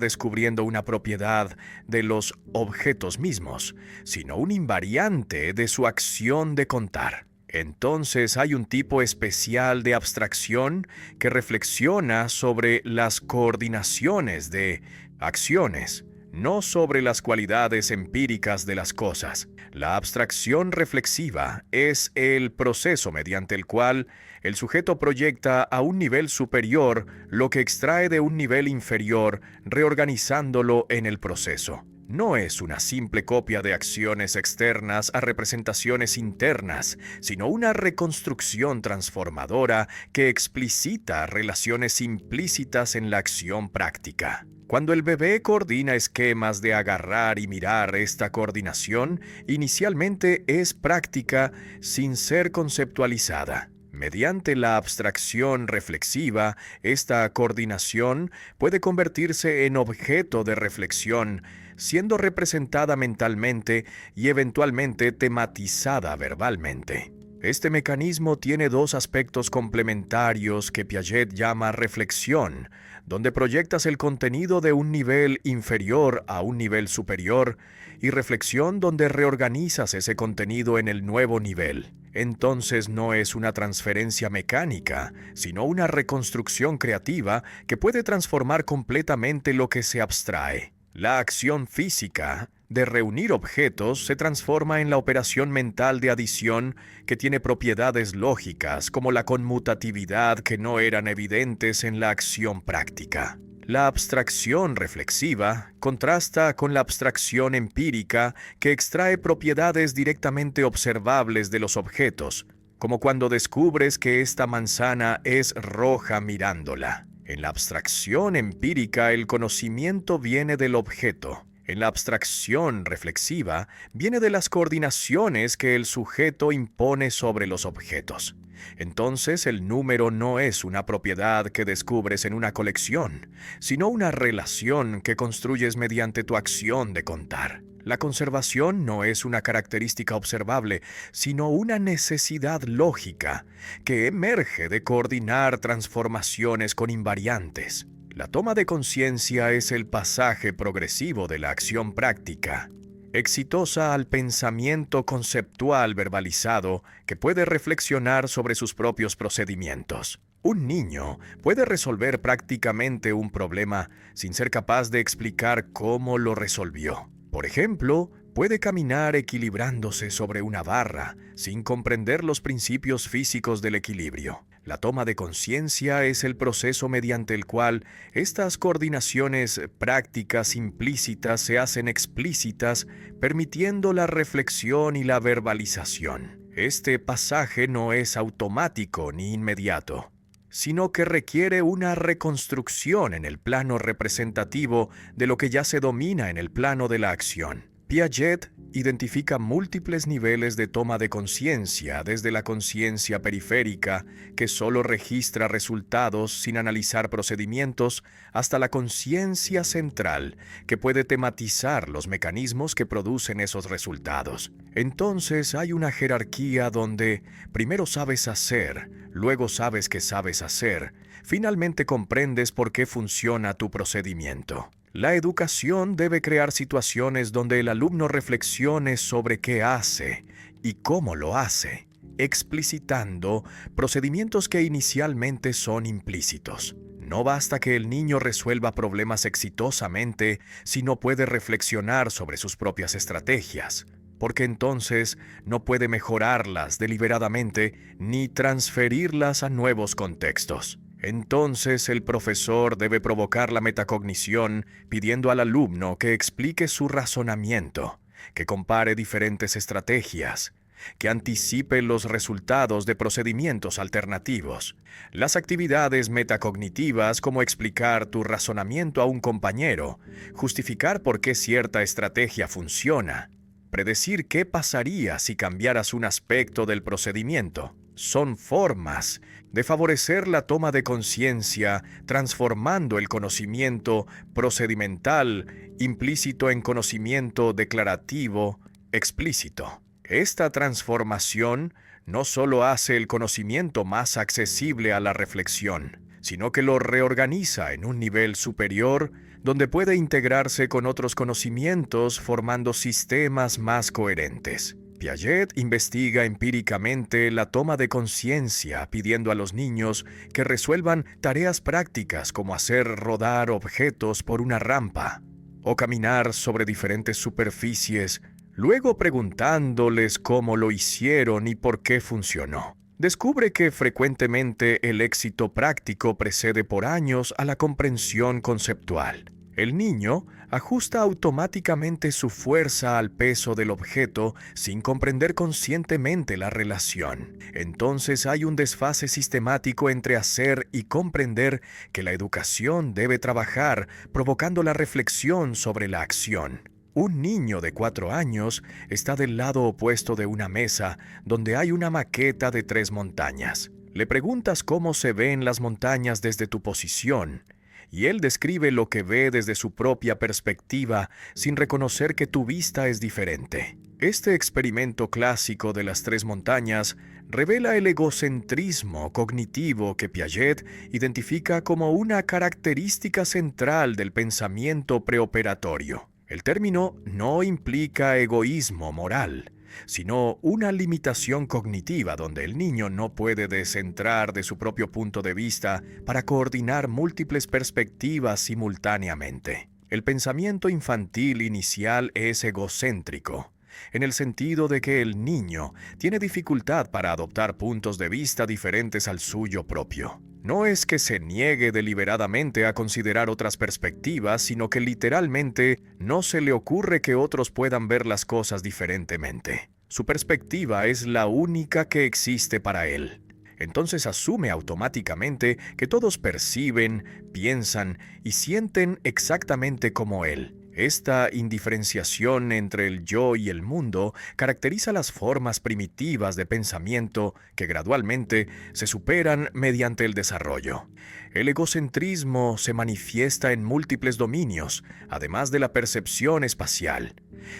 descubriendo una propiedad de los objetos mismos, sino un invariante de su acción de contar. Entonces hay un tipo especial de abstracción que reflexiona sobre las coordinaciones de acciones, no sobre las cualidades empíricas de las cosas. La abstracción reflexiva es el proceso mediante el cual el sujeto proyecta a un nivel superior lo que extrae de un nivel inferior, reorganizándolo en el proceso. No es una simple copia de acciones externas a representaciones internas, sino una reconstrucción transformadora que explicita relaciones implícitas en la acción práctica. Cuando el bebé coordina esquemas de agarrar y mirar, esta coordinación inicialmente es práctica sin ser conceptualizada. Mediante la abstracción reflexiva, esta coordinación puede convertirse en objeto de reflexión, siendo representada mentalmente y eventualmente tematizada verbalmente. Este mecanismo tiene dos aspectos complementarios que Piaget llama reflexión, donde proyectas el contenido de un nivel inferior a un nivel superior, y reflexión donde reorganizas ese contenido en el nuevo nivel. Entonces no es una transferencia mecánica, sino una reconstrucción creativa que puede transformar completamente lo que se abstrae. La acción física de reunir objetos se transforma en la operación mental de adición que tiene propiedades lógicas como la conmutatividad que no eran evidentes en la acción práctica. La abstracción reflexiva contrasta con la abstracción empírica que extrae propiedades directamente observables de los objetos, como cuando descubres que esta manzana es roja mirándola. En la abstracción empírica, el conocimiento viene del objeto. En la abstracción reflexiva, viene de las coordinaciones que el sujeto impone sobre los objetos. Entonces, el número no es una propiedad que descubres en una colección, sino una relación que construyes mediante tu acción de contar. La conservación no es una característica observable, sino una necesidad lógica que emerge de coordinar transformaciones con invariantes. La toma de conciencia es el pasaje progresivo de la acción práctica, exitosa al pensamiento conceptual verbalizado que puede reflexionar sobre sus propios procedimientos. Un niño puede resolver prácticamente un problema sin ser capaz de explicar cómo lo resolvió. Por ejemplo, puede caminar equilibrándose sobre una barra sin comprender los principios físicos del equilibrio. La toma de conciencia es el proceso mediante el cual estas coordinaciones prácticas implícitas se hacen explícitas, permitiendo la reflexión y la verbalización. Este pasaje no es automático ni inmediato, sino que requiere una reconstrucción en el plano representativo de lo que ya se domina en el plano de la acción. Piaget identifica múltiples niveles de toma de conciencia, desde la conciencia periférica, que solo registra resultados sin analizar procedimientos, hasta la conciencia central, que puede tematizar los mecanismos que producen esos resultados. Entonces hay una jerarquía donde primero sabes hacer, luego sabes que sabes hacer, finalmente comprendes por qué funciona tu procedimiento. La educación debe crear situaciones donde el alumno reflexione sobre qué hace y cómo lo hace, explicitando procedimientos que inicialmente son implícitos. No basta que el niño resuelva problemas exitosamente si no puede reflexionar sobre sus propias estrategias, porque entonces no puede mejorarlas deliberadamente ni transferirlas a nuevos contextos. Entonces el profesor debe provocar la metacognición pidiendo al alumno que explique su razonamiento, que compare diferentes estrategias, que anticipe los resultados de procedimientos alternativos. Las actividades metacognitivas, como explicar tu razonamiento a un compañero, justificar por qué cierta estrategia funciona, predecir qué pasaría si cambiaras un aspecto del procedimiento, son formas de favorecer la toma de conciencia, transformando el conocimiento procedimental implícito en conocimiento declarativo explícito. Esta transformación no solo hace el conocimiento más accesible a la reflexión, sino que lo reorganiza en un nivel superior donde puede integrarse con otros conocimientos formando sistemas más coherentes. Piaget investiga empíricamente la toma de conciencia pidiendo a los niños que resuelvan tareas prácticas como hacer rodar objetos por una rampa o caminar sobre diferentes superficies, luego preguntándoles cómo lo hicieron y por qué funcionó. Descubre que frecuentemente el éxito práctico precede por años a la comprensión conceptual. El niño ajusta automáticamente su fuerza al peso del objeto sin comprender conscientemente la relación. Entonces hay un desfase sistemático entre hacer y comprender que la educación debe trabajar, provocando la reflexión sobre la acción. Un niño de 4 años está del lado opuesto de una mesa donde hay una maqueta de 3 montañas. Le preguntas cómo se ven las montañas desde tu posición, y él describe lo que ve desde su propia perspectiva sin reconocer que tu vista es diferente. Este experimento clásico de las 3 montañas revela el egocentrismo cognitivo que Piaget identifica como una característica central del pensamiento preoperatorio. El término no implica egoísmo moral, sino una limitación cognitiva donde el niño no puede descentrar de su propio punto de vista para coordinar múltiples perspectivas simultáneamente. El pensamiento infantil inicial es egocéntrico, en el sentido de que el niño tiene dificultad para adoptar puntos de vista diferentes al suyo propio. No es que se niegue deliberadamente a considerar otras perspectivas, sino que literalmente no se le ocurre que otros puedan ver las cosas diferentemente. Su perspectiva es la única que existe para él. Entonces asume automáticamente que todos perciben, piensan y sienten exactamente como él. Esta indiferenciación entre el yo y el mundo caracteriza las formas primitivas de pensamiento que gradualmente se superan mediante el desarrollo. El egocentrismo se manifiesta en múltiples dominios, además de la percepción espacial.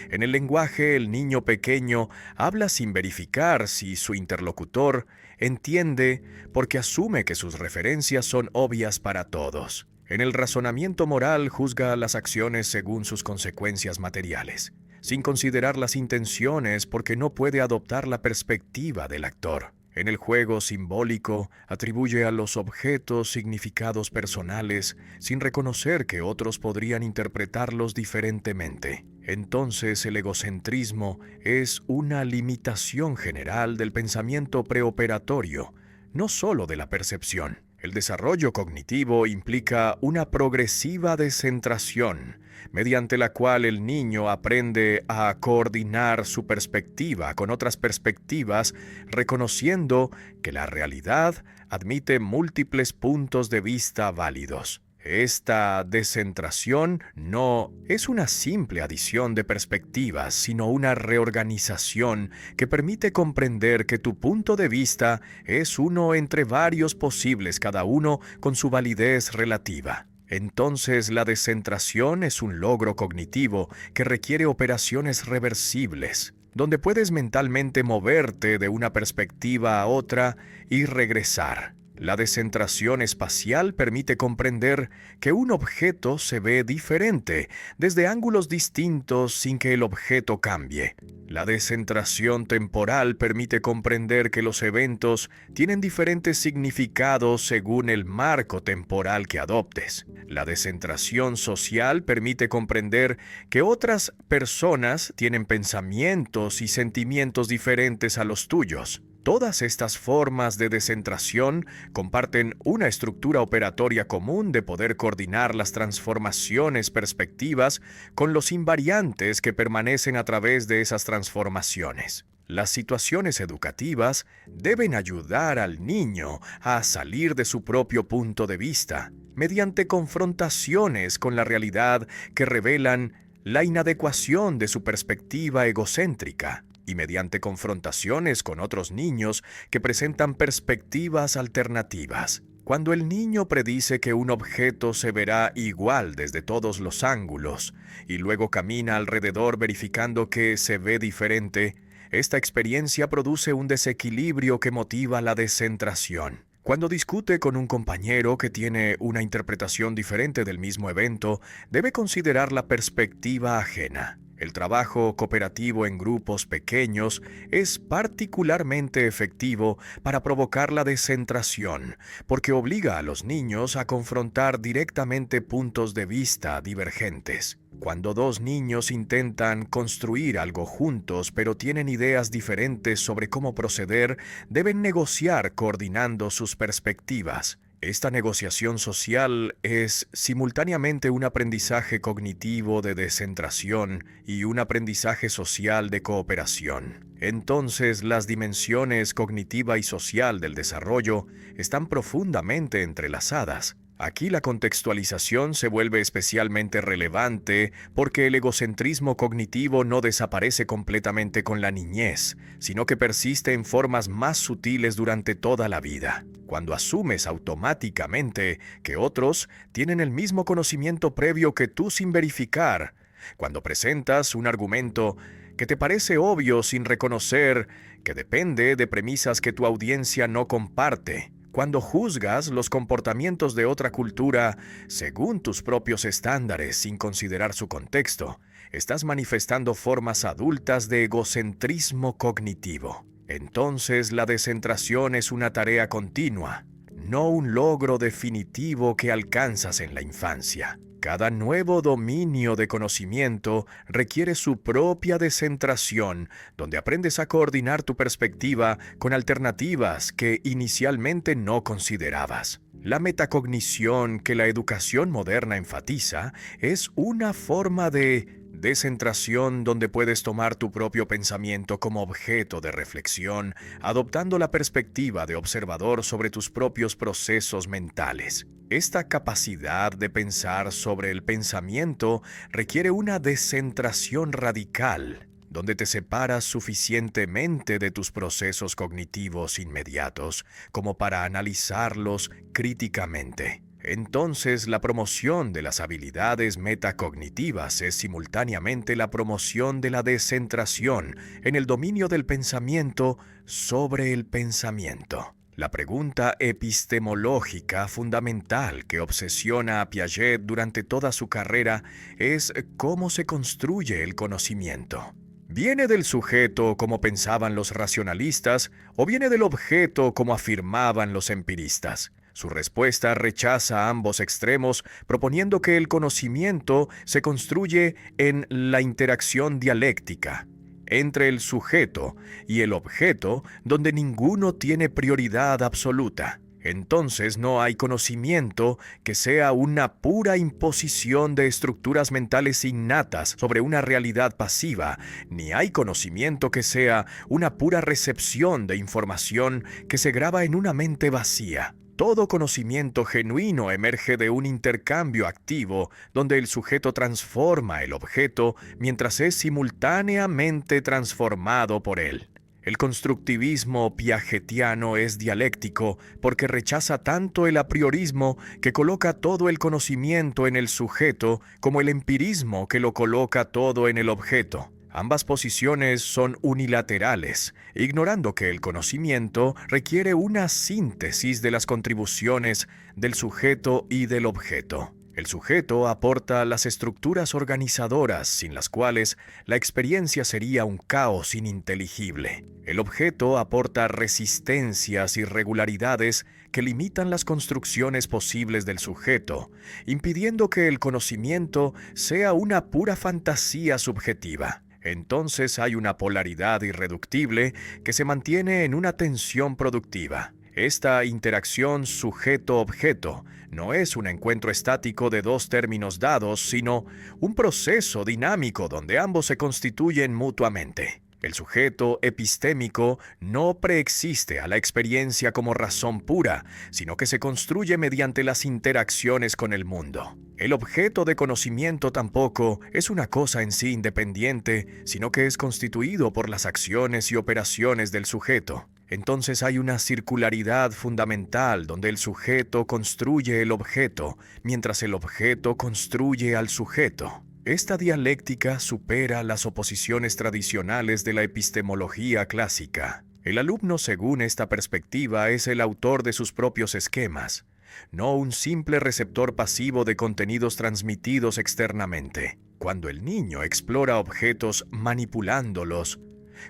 En el lenguaje, el niño pequeño habla sin verificar si su interlocutor entiende porque asume que sus referencias son obvias para todos. En el razonamiento moral juzga las acciones según sus consecuencias materiales, sin considerar las intenciones porque no puede adoptar la perspectiva del actor. En el juego simbólico atribuye a los objetos significados personales sin reconocer que otros podrían interpretarlos diferentemente. Entonces el egocentrismo es una limitación general del pensamiento preoperatorio, no solo de la percepción. El desarrollo cognitivo implica una progresiva descentración, mediante la cual el niño aprende a coordinar su perspectiva con otras perspectivas, reconociendo que la realidad admite múltiples puntos de vista válidos. Esta descentración no es una simple adición de perspectivas, sino una reorganización que permite comprender que tu punto de vista es uno entre varios posibles, cada uno con su validez relativa. Entonces la descentración es un logro cognitivo que requiere operaciones reversibles, donde puedes mentalmente moverte de una perspectiva a otra y regresar. La descentración espacial permite comprender que un objeto se ve diferente desde ángulos distintos sin que el objeto cambie. La descentración temporal permite comprender que los eventos tienen diferentes significados según el marco temporal que adoptes. La descentración social permite comprender que otras personas tienen pensamientos y sentimientos diferentes a los tuyos. Todas estas formas de descentración comparten una estructura operatoria común de poder coordinar las transformaciones perspectivas con los invariantes que permanecen a través de esas transformaciones. Las situaciones educativas deben ayudar al niño a salir de su propio punto de vista, mediante confrontaciones con la realidad que revelan la inadecuación de su perspectiva egocéntrica, y mediante confrontaciones con otros niños que presentan perspectivas alternativas. Cuando el niño predice que un objeto se verá igual desde todos los ángulos y luego camina alrededor verificando que se ve diferente, Esta experiencia produce un desequilibrio que motiva la descentración. Cuando discute con un compañero que tiene una interpretación diferente del mismo evento, debe considerar la perspectiva ajena. El trabajo cooperativo en grupos pequeños es particularmente efectivo para provocar la descentración, porque obliga a los niños a confrontar directamente puntos de vista divergentes. Cuando dos niños intentan construir algo juntos pero tienen ideas diferentes sobre cómo proceder, deben negociar coordinando sus perspectivas. Esta negociación social es simultáneamente un aprendizaje cognitivo de descentración y un aprendizaje social de cooperación. Entonces, las dimensiones cognitiva y social del desarrollo están profundamente entrelazadas. Aquí la contextualización se vuelve especialmente relevante porque el egocentrismo cognitivo no desaparece completamente con la niñez, sino que persiste en formas más sutiles durante toda la vida. Cuando asumes automáticamente que otros tienen el mismo conocimiento previo que tú sin verificar, cuando presentas un argumento que te parece obvio sin reconocer que depende de premisas que tu audiencia no comparte, cuando juzgas los comportamientos de otra cultura según tus propios estándares sin considerar su contexto, estás manifestando formas adultas de egocentrismo cognitivo. Entonces la descentración es una tarea continua, no un logro definitivo que alcanzas en la infancia. Cada nuevo dominio de conocimiento requiere su propia descentración, donde aprendes a coordinar tu perspectiva con alternativas que inicialmente no considerabas. La metacognición que la educación moderna enfatiza es una forma de descentración donde puedes tomar tu propio pensamiento como objeto de reflexión, adoptando la perspectiva de observador sobre tus propios procesos mentales. Esta capacidad de pensar sobre el pensamiento requiere una descentración radical, donde te separas suficientemente de tus procesos cognitivos inmediatos como para analizarlos críticamente. Entonces, la promoción de las habilidades metacognitivas es simultáneamente la promoción de la descentración en el dominio del pensamiento sobre el pensamiento. La pregunta epistemológica fundamental que obsesiona a Piaget durante toda su carrera es ¿cómo se construye el conocimiento? ¿Viene del sujeto como pensaban los racionalistas o viene del objeto como afirmaban los empiristas? Su respuesta rechaza ambos extremos, proponiendo que el conocimiento se construye en la interacción dialéctica entre el sujeto y el objeto, donde ninguno tiene prioridad absoluta. Entonces no hay conocimiento que sea una pura imposición de estructuras mentales innatas sobre una realidad pasiva, ni hay conocimiento que sea una pura recepción de información que se graba en una mente vacía. Todo conocimiento genuino emerge de un intercambio activo donde el sujeto transforma el objeto mientras es simultáneamente transformado por él. El constructivismo piagetiano es dialéctico porque rechaza tanto el apriorismo que coloca todo el conocimiento en el sujeto como el empirismo que lo coloca todo en el objeto. Ambas posiciones son unilaterales, ignorando que el conocimiento requiere una síntesis de las contribuciones del sujeto y del objeto. El sujeto aporta las estructuras organizadoras sin las cuales la experiencia sería un caos ininteligible. El objeto aporta resistencias y regularidades que limitan las construcciones posibles del sujeto, impidiendo que el conocimiento sea una pura fantasía subjetiva. Entonces hay una polaridad irreductible que se mantiene en una tensión productiva. Esta interacción sujeto-objeto no es un encuentro estático de dos términos dados, sino un proceso dinámico donde ambos se constituyen mutuamente. El sujeto epistémico no preexiste a la experiencia como razón pura, sino que se construye mediante las interacciones con el mundo. El objeto de conocimiento tampoco es una cosa en sí independiente, sino que es constituido por las acciones y operaciones del sujeto. Entonces hay una circularidad fundamental donde el sujeto construye el objeto, mientras el objeto construye al sujeto. Esta dialéctica supera las oposiciones tradicionales de la epistemología clásica. El alumno, según esta perspectiva, es el autor de sus propios esquemas, no un simple receptor pasivo de contenidos transmitidos externamente. Cuando el niño explora objetos manipulándolos,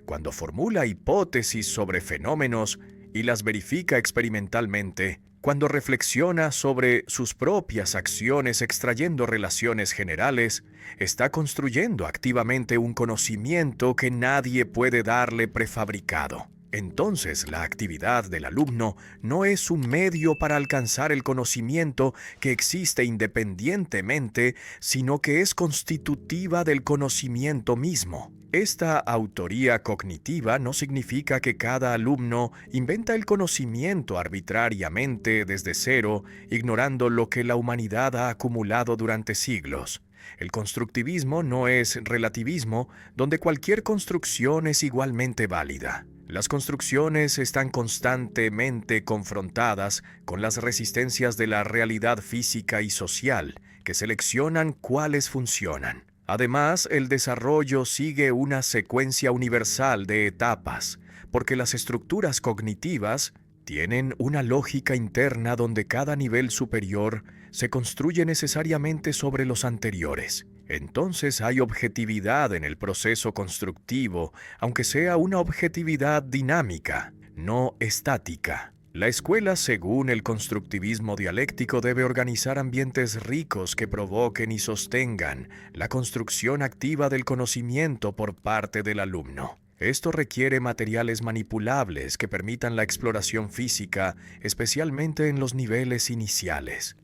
cuando formula hipótesis sobre fenómenos y las verifica experimentalmente, cuando reflexiona sobre sus propias acciones extrayendo relaciones generales, está construyendo activamente un conocimiento que nadie puede darle prefabricado. Entonces, la actividad del alumno no es un medio para alcanzar el conocimiento que existe independientemente, sino que es constitutiva del conocimiento mismo. Esta autoría cognitiva no significa que cada alumno inventa el conocimiento arbitrariamente desde cero, ignorando lo que la humanidad ha acumulado durante siglos. El constructivismo no es relativismo, donde cualquier construcción es igualmente válida. Las construcciones están constantemente confrontadas con las resistencias de la realidad física y social, que seleccionan cuáles funcionan. Además, el desarrollo sigue una secuencia universal de etapas, porque las estructuras cognitivas tienen una lógica interna donde cada nivel superior se construye necesariamente sobre los anteriores. Entonces hay objetividad en el proceso constructivo, aunque sea una objetividad dinámica, no estática. La escuela, según el constructivismo dialéctico, debe organizar ambientes ricos que provoquen y sostengan la construcción activa del conocimiento por parte del alumno. Esto requiere materiales manipulables que permitan la exploración física, especialmente en los niveles iniciales.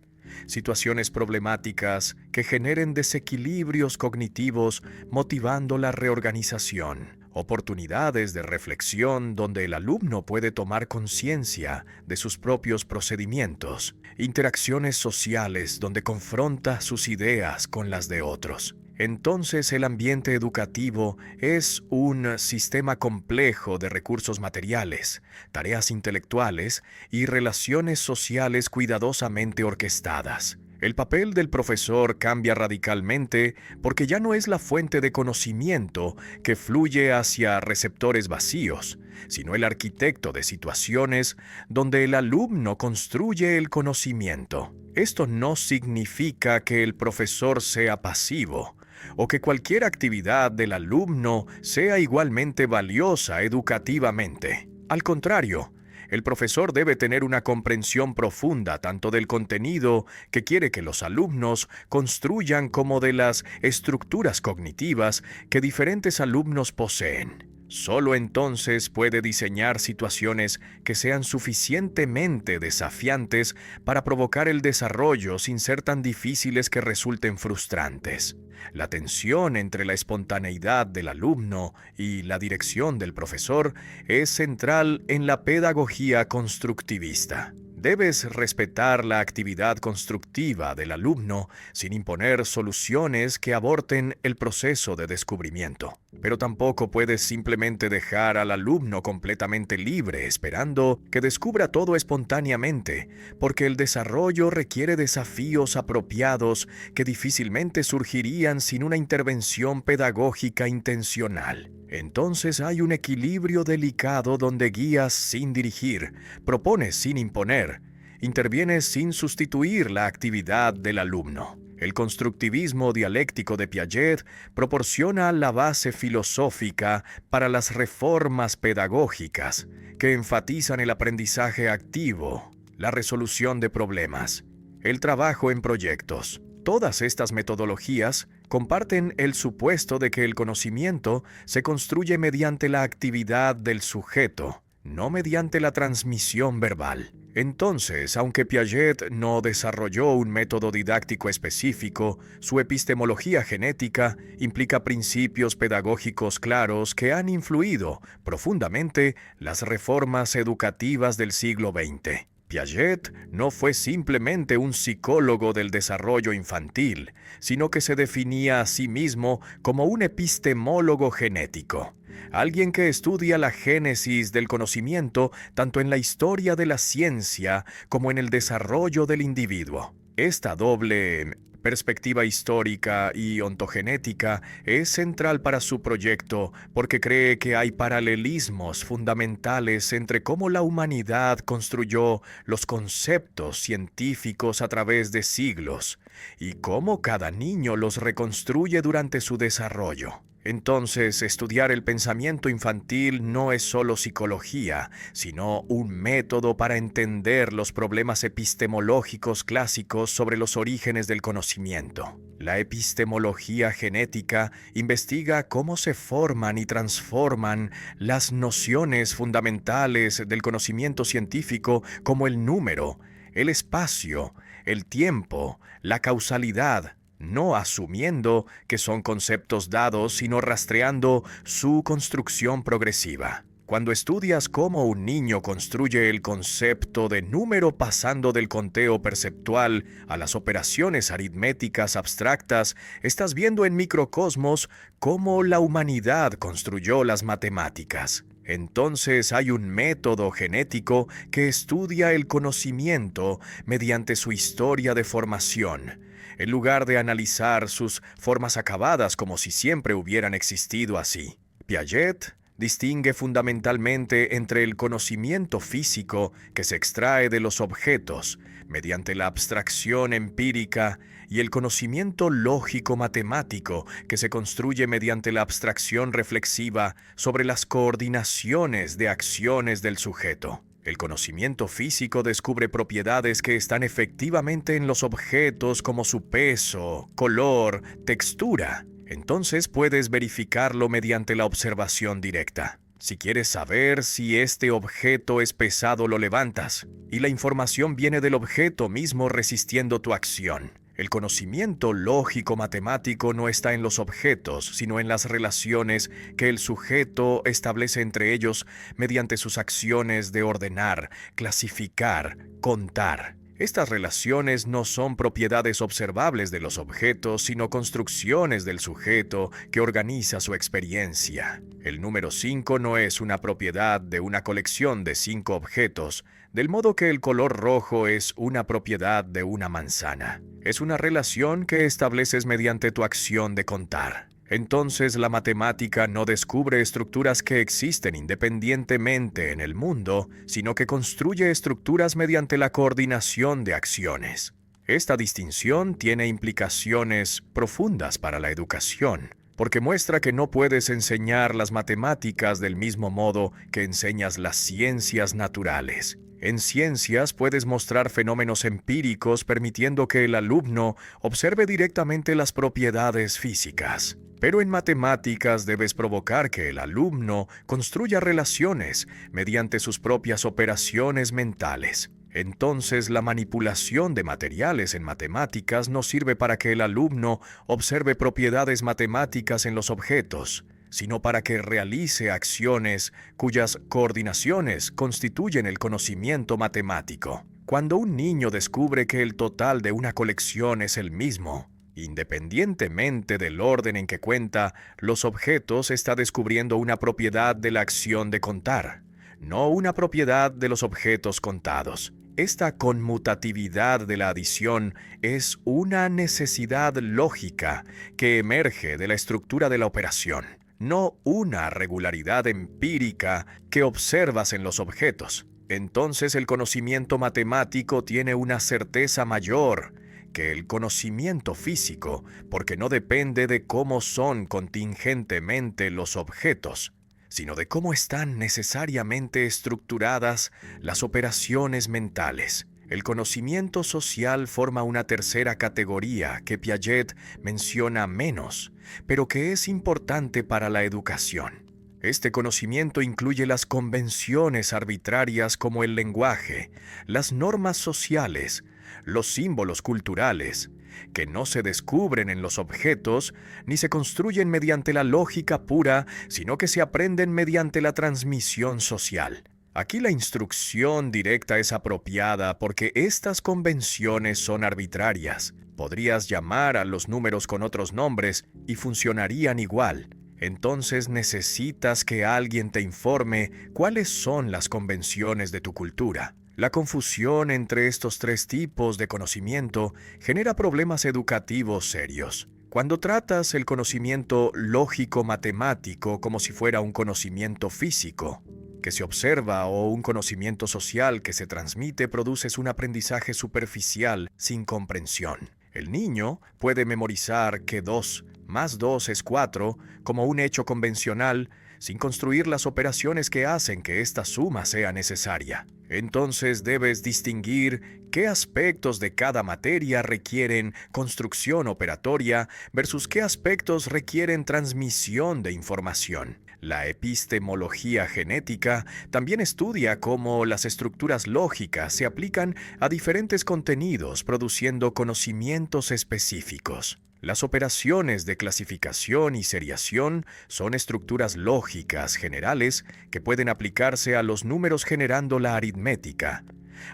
Situaciones problemáticas que generen desequilibrios cognitivos motivando la reorganización. Oportunidades de reflexión donde el alumno puede tomar conciencia de sus propios procedimientos. Interacciones sociales donde confronta sus ideas con las de otros. Entonces el ambiente educativo es un sistema complejo de recursos materiales, tareas intelectuales y relaciones sociales cuidadosamente orquestadas. El papel del profesor cambia radicalmente porque ya no es la fuente de conocimiento que fluye hacia receptores vacíos, sino el arquitecto de situaciones donde el alumno construye el conocimiento. Esto no significa que el profesor sea pasivo, o que cualquier actividad del alumno sea igualmente valiosa educativamente. Al contrario, el profesor debe tener una comprensión profunda tanto del contenido que quiere que los alumnos construyan como de las estructuras cognitivas que diferentes alumnos poseen. Solo entonces puede diseñar situaciones que sean suficientemente desafiantes para provocar el desarrollo sin ser tan difíciles que resulten frustrantes. La tensión entre la espontaneidad del alumno y la dirección del profesor es central en la pedagogía constructivista. Debes respetar la actividad constructiva del alumno sin imponer soluciones que aborten el proceso de descubrimiento. Pero tampoco puedes simplemente dejar al alumno completamente libre esperando que descubra todo espontáneamente, porque el desarrollo requiere desafíos apropiados que difícilmente surgirían sin una intervención pedagógica intencional. Entonces hay un equilibrio delicado donde guías sin dirigir, propones sin imponer, intervienes sin sustituir la actividad del alumno. El constructivismo dialéctico de Piaget proporciona la base filosófica para las reformas pedagógicas que enfatizan el aprendizaje activo, la resolución de problemas, el trabajo en proyectos. Todas estas metodologías comparten el supuesto de que el conocimiento se construye mediante la actividad del sujeto, no mediante la transmisión verbal. Entonces, aunque Piaget no desarrolló un método didáctico específico, su epistemología genética implica principios pedagógicos claros que han influido profundamente las reformas educativas del siglo XX. Piaget no fue simplemente un psicólogo del desarrollo infantil, sino que se definía a sí mismo como un epistemólogo genético, alguien que estudia la génesis del conocimiento tanto en la historia de la ciencia como en el desarrollo del individuo. Esta doble Perspectiva histórica y ontogenética es central para su proyecto porque cree que hay paralelismos fundamentales entre cómo la humanidad construyó los conceptos científicos a través de siglos y cómo cada niño los reconstruye durante su desarrollo. Entonces, estudiar el pensamiento infantil no es solo psicología, sino un método para entender los problemas epistemológicos clásicos sobre los orígenes del conocimiento. La epistemología genética investiga cómo se forman y transforman las nociones fundamentales del conocimiento científico como el número, el espacio, el tiempo, la causalidad, no asumiendo que son conceptos dados, sino rastreando su construcción progresiva. Cuando estudias cómo un niño construye el concepto de número pasando del conteo perceptual a las operaciones aritméticas abstractas, estás viendo en microcosmos cómo la humanidad construyó las matemáticas. Entonces hay un método genético que estudia el conocimiento mediante su historia de formación, en lugar de analizar sus formas acabadas como si siempre hubieran existido así. Piaget distingue fundamentalmente entre el conocimiento físico que se extrae de los objetos mediante la abstracción empírica y el conocimiento lógico-matemático que se construye mediante la abstracción reflexiva sobre las coordinaciones de acciones del sujeto. El conocimiento físico descubre propiedades que están efectivamente en los objetos como su peso, color, textura. Entonces puedes verificarlo mediante la observación directa. Si quieres saber si este objeto es pesado, lo levantas, y la información viene del objeto mismo resistiendo tu acción. El conocimiento lógico-matemático no está en los objetos, sino en las relaciones que el sujeto establece entre ellos mediante sus acciones de ordenar, clasificar, contar. Estas relaciones no son propiedades observables de los objetos, sino construcciones del sujeto que organiza su experiencia. El número 5 no es una propiedad de una colección de 5 objetos, del modo que el color rojo es una propiedad de una manzana. Es una relación que estableces mediante tu acción de contar. Entonces la matemática no descubre estructuras que existen independientemente en el mundo, sino que construye estructuras mediante la coordinación de acciones. Esta distinción tiene implicaciones profundas para la educación, porque muestra que no puedes enseñar las matemáticas del mismo modo que enseñas las ciencias naturales. En ciencias puedes mostrar fenómenos empíricos permitiendo que el alumno observe directamente las propiedades físicas. Pero en matemáticas debes provocar que el alumno construya relaciones mediante sus propias operaciones mentales. Entonces, la manipulación de materiales en matemáticas no sirve para que el alumno observe propiedades matemáticas en los objetos, sino para que realice acciones cuyas coordinaciones constituyen el conocimiento matemático. Cuando un niño descubre que el total de una colección es el mismo, independientemente del orden en que cuenta los objetos, está descubriendo una propiedad de la acción de contar, no una propiedad de los objetos contados. Esta conmutatividad de la adición es una necesidad lógica que emerge de la estructura de la operación, no una regularidad empírica que observas en los objetos. Entonces el conocimiento matemático tiene una certeza mayor que el conocimiento físico, porque no depende de cómo son contingentemente los objetos, sino de cómo están necesariamente estructuradas las operaciones mentales. El conocimiento social forma una tercera categoría que Piaget menciona menos, pero que es importante para la educación. Este conocimiento incluye las convenciones arbitrarias como el lenguaje, las normas sociales, los símbolos culturales, que no se descubren en los objetos ni se construyen mediante la lógica pura, sino que se aprenden mediante la transmisión social. Aquí la instrucción directa es apropiada porque estas convenciones son arbitrarias. Podrías llamar a los números con otros nombres y funcionarían igual. Entonces necesitas que alguien te informe cuáles son las convenciones de tu cultura. La confusión entre estos tres tipos de conocimiento genera problemas educativos serios. Cuando tratas el conocimiento lógico-matemático como si fuera un conocimiento físico que se observa o un conocimiento social que se transmite, produces un aprendizaje superficial sin comprensión. El niño puede memorizar que 2 más 2 es 4 como un hecho convencional, sin construir las operaciones que hacen que esta suma sea necesaria. Entonces debes distinguir qué aspectos de cada materia requieren construcción operatoria versus qué aspectos requieren transmisión de información. La epistemología genética también estudia cómo las estructuras lógicas se aplican a diferentes contenidos, produciendo conocimientos específicos. Las operaciones de clasificación y seriación son estructuras lógicas generales que pueden aplicarse a los números generando la aritmética,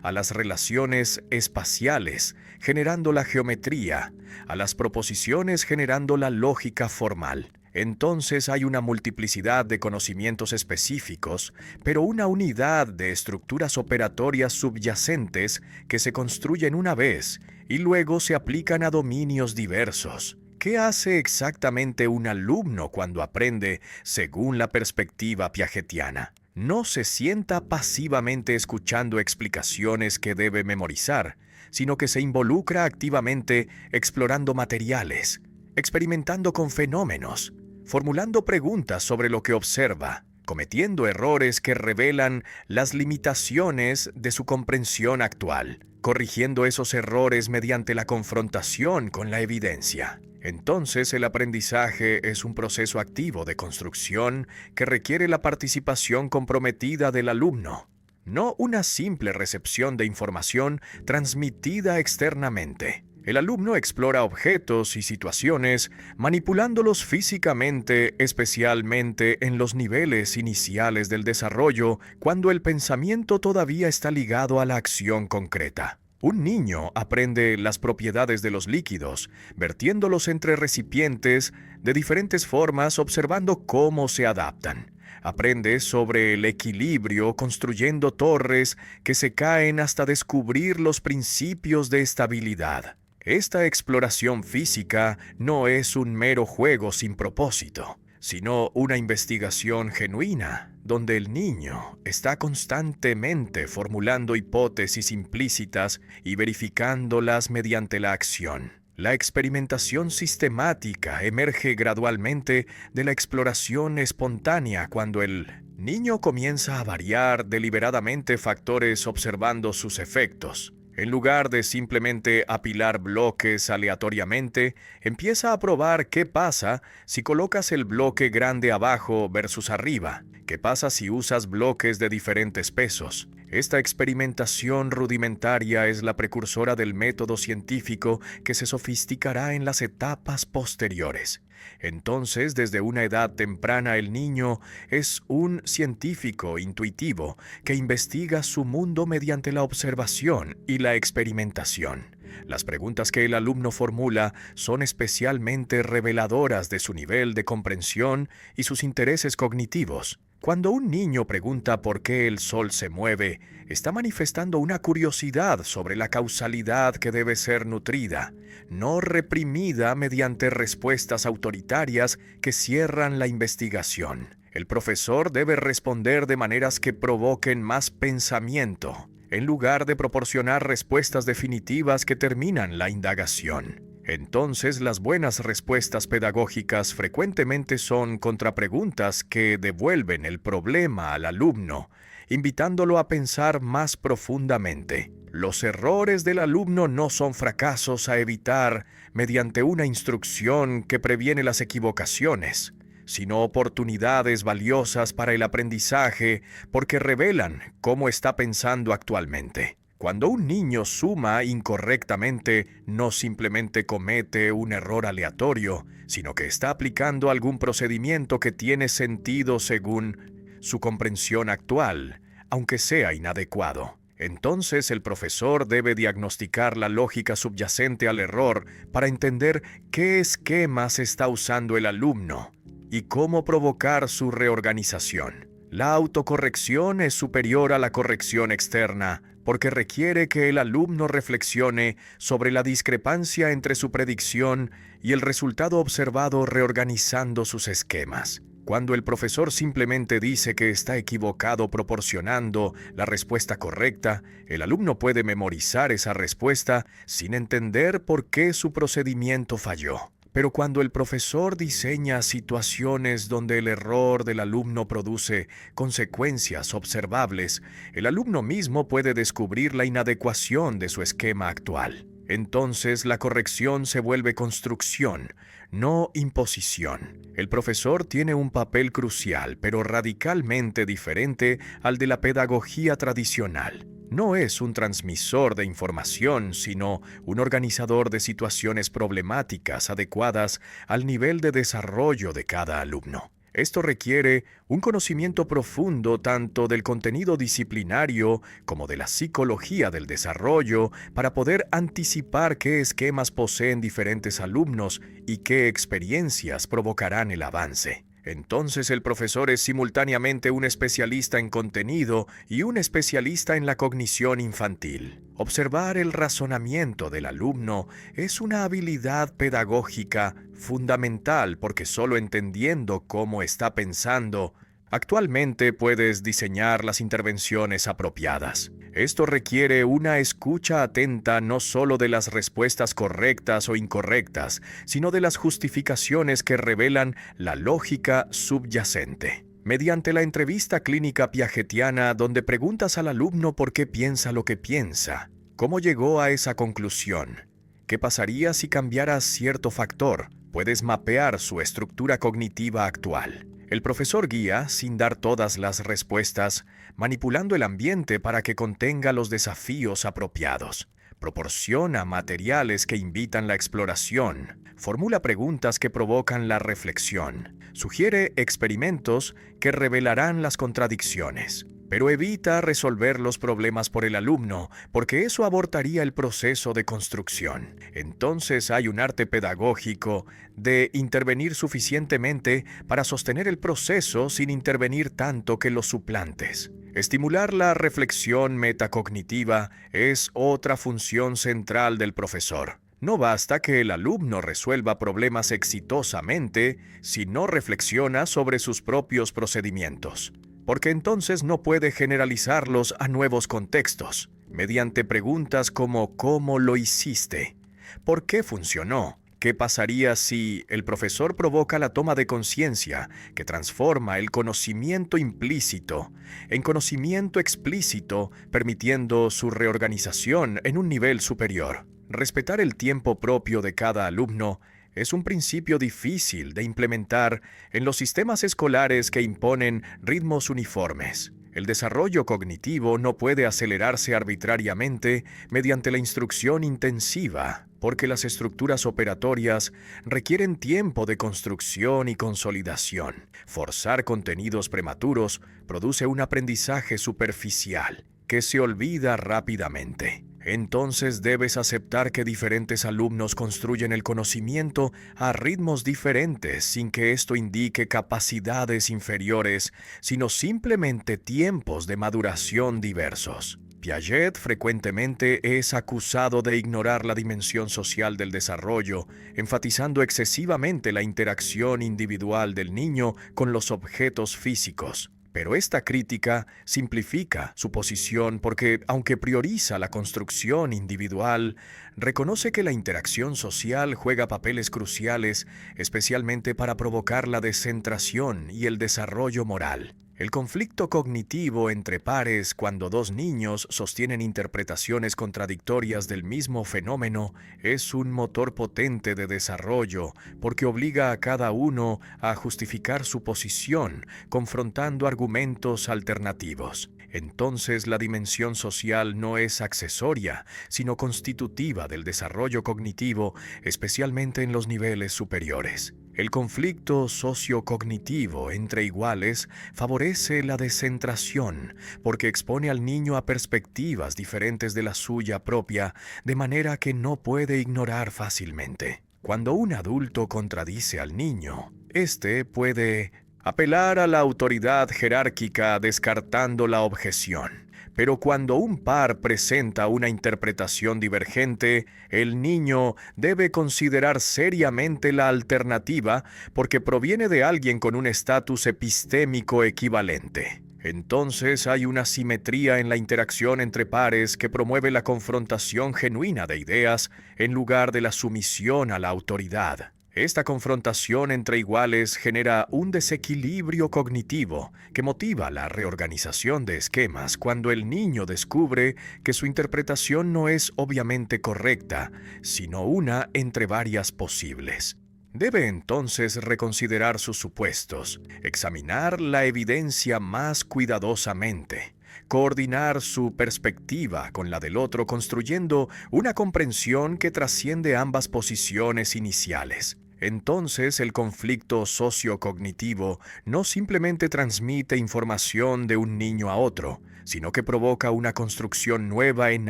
a las relaciones espaciales generando la geometría, a las proposiciones generando la lógica formal. Entonces hay una multiplicidad de conocimientos específicos, pero una unidad de estructuras operatorias subyacentes que se construyen una vez y luego se aplican a dominios diversos. ¿Qué hace exactamente un alumno cuando aprende según la perspectiva piagetiana? No se sienta pasivamente escuchando explicaciones que debe memorizar, sino que se involucra activamente explorando materiales, experimentando con fenómenos, formulando preguntas sobre lo que observa, cometiendo errores que revelan las limitaciones de su comprensión actual, corrigiendo esos errores mediante la confrontación con la evidencia. Entonces el aprendizaje es un proceso activo de construcción que requiere la participación comprometida del alumno, no una simple recepción de información transmitida externamente. El alumno explora objetos y situaciones, manipulándolos físicamente, especialmente en los niveles iniciales del desarrollo, cuando el pensamiento todavía está ligado a la acción concreta. Un niño aprende las propiedades de los líquidos, vertiéndolos entre recipientes de diferentes formas, observando cómo se adaptan. Aprende sobre el equilibrio construyendo torres que se caen hasta descubrir los principios de estabilidad. Esta exploración física no es un mero juego sin propósito, sino una investigación genuina, donde el niño está constantemente formulando hipótesis implícitas y verificándolas mediante la acción. La experimentación sistemática emerge gradualmente de la exploración espontánea cuando el niño comienza a variar deliberadamente factores observando sus efectos. En lugar de simplemente apilar bloques aleatoriamente, empieza a probar qué pasa si colocas el bloque grande abajo versus arriba. ¿Qué pasa si usas bloques de diferentes pesos? Esta experimentación rudimentaria es la precursora del método científico que se sofisticará en las etapas posteriores. Entonces, desde una edad temprana, el niño es un científico intuitivo que investiga su mundo mediante la observación y la experimentación. Las preguntas que el alumno formula son especialmente reveladoras de su nivel de comprensión y sus intereses cognitivos. Cuando un niño pregunta por qué el sol se mueve, está manifestando una curiosidad sobre la causalidad que debe ser nutrida, no reprimida mediante respuestas autoritarias que cierran la investigación. El profesor debe responder de maneras que provoquen más pensamiento, en lugar de proporcionar respuestas definitivas que terminan la indagación. Entonces, las buenas respuestas pedagógicas frecuentemente son contrapreguntas que devuelven el problema al alumno, invitándolo a pensar más profundamente. Los errores del alumno no son fracasos a evitar mediante una instrucción que previene las equivocaciones, sino oportunidades valiosas para el aprendizaje porque revelan cómo está pensando actualmente. Cuando un niño suma incorrectamente, no simplemente comete un error aleatorio, sino que está aplicando algún procedimiento que tiene sentido según su comprensión actual, aunque sea inadecuado. Entonces el profesor debe diagnosticar la lógica subyacente al error para entender qué esquemas está usando el alumno y cómo provocar su reorganización. La autocorrección es superior a la corrección externa, porque requiere que el alumno reflexione sobre la discrepancia entre su predicción y el resultado observado reorganizando sus esquemas. Cuando el profesor simplemente dice que está equivocado proporcionando la respuesta correcta, el alumno puede memorizar esa respuesta sin entender por qué su procedimiento falló. Pero cuando el profesor diseña situaciones donde el error del alumno produce consecuencias observables, el alumno mismo puede descubrir la inadecuación de su esquema actual. Entonces la corrección se vuelve construcción, no imposición. El profesor tiene un papel crucial, pero radicalmente diferente al de la pedagogía tradicional. No es un transmisor de información, sino un organizador de situaciones problemáticas adecuadas al nivel de desarrollo de cada alumno. Esto requiere un conocimiento profundo tanto del contenido disciplinario como de la psicología del desarrollo para poder anticipar qué esquemas poseen diferentes alumnos y qué experiencias provocarán el avance. Entonces el profesor es simultáneamente un especialista en contenido y un especialista en la cognición infantil. Observar el razonamiento del alumno es una habilidad pedagógica fundamental porque solo entendiendo cómo está pensando, actualmente puedes diseñar las intervenciones apropiadas. Esto requiere una escucha atenta no solo de las respuestas correctas o incorrectas, sino de las justificaciones que revelan la lógica subyacente. Mediante la entrevista clínica piagetiana, donde preguntas al alumno por qué piensa lo que piensa, cómo llegó a esa conclusión, qué pasaría si cambiaras cierto factor, puedes mapear su estructura cognitiva actual. El profesor guía, sin dar todas las respuestas, manipulando el ambiente para que contenga los desafíos apropiados. Proporciona materiales que invitan la exploración, formula preguntas que provocan la reflexión, sugiere experimentos que revelarán las contradicciones, pero evita resolver los problemas por el alumno, porque eso abortaría el proceso de construcción. Entonces hay un arte pedagógico de intervenir suficientemente para sostener el proceso sin intervenir tanto que lo suplantes. Estimular la reflexión metacognitiva es otra función central del profesor. No basta que el alumno resuelva problemas exitosamente si no reflexiona sobre sus propios procedimientos, porque entonces no puede generalizarlos a nuevos contextos, mediante preguntas como ¿cómo lo hiciste? ¿Por qué funcionó? ¿Qué pasaría si el profesor provoca la toma de conciencia que transforma el conocimiento implícito en conocimiento explícito, permitiendo su reorganización en un nivel superior? Respetar el tiempo propio de cada alumno es un principio difícil de implementar en los sistemas escolares que imponen ritmos uniformes. El desarrollo cognitivo no puede acelerarse arbitrariamente mediante la instrucción intensiva, porque las estructuras operatorias requieren tiempo de construcción y consolidación. Forzar contenidos prematuros produce un aprendizaje superficial que se olvida rápidamente. Entonces debes aceptar que diferentes alumnos construyen el conocimiento a ritmos diferentes sin que esto indique capacidades inferiores, sino simplemente tiempos de maduración diversos. Piaget frecuentemente es acusado de ignorar la dimensión social del desarrollo, enfatizando excesivamente la interacción individual del niño con los objetos físicos. Pero esta crítica simplifica su posición porque, aunque prioriza la construcción individual, reconoce que la interacción social juega papeles cruciales, especialmente para provocar la descentración y el desarrollo moral. El conflicto cognitivo entre pares cuando dos niños sostienen interpretaciones contradictorias del mismo fenómeno es un motor potente de desarrollo porque obliga a cada uno a justificar su posición, confrontando argumentos alternativos. Entonces la dimensión social no es accesoria, sino constitutiva del desarrollo cognitivo, especialmente en los niveles superiores. El conflicto sociocognitivo entre iguales favorece la descentración porque expone al niño a perspectivas diferentes de la suya propia, de manera que no puede ignorar fácilmente. Cuando un adulto contradice al niño, éste puede Apelar a la autoridad jerárquica descartando la objeción. Pero cuando un par presenta una interpretación divergente, el niño debe considerar seriamente la alternativa porque proviene de alguien con un estatus epistémico equivalente. Entonces hay una simetría en la interacción entre pares que promueve la confrontación genuina de ideas en lugar de la sumisión a la autoridad. Esta confrontación entre iguales genera un desequilibrio cognitivo que motiva la reorganización de esquemas cuando el niño descubre que su interpretación no es obviamente correcta, sino una entre varias posibles. Debe entonces reconsiderar sus supuestos, examinar la evidencia más cuidadosamente, coordinar su perspectiva con la del otro construyendo una comprensión que trasciende ambas posiciones iniciales. Entonces el conflicto sociocognitivo no simplemente transmite información de un niño a otro, sino que provoca una construcción nueva en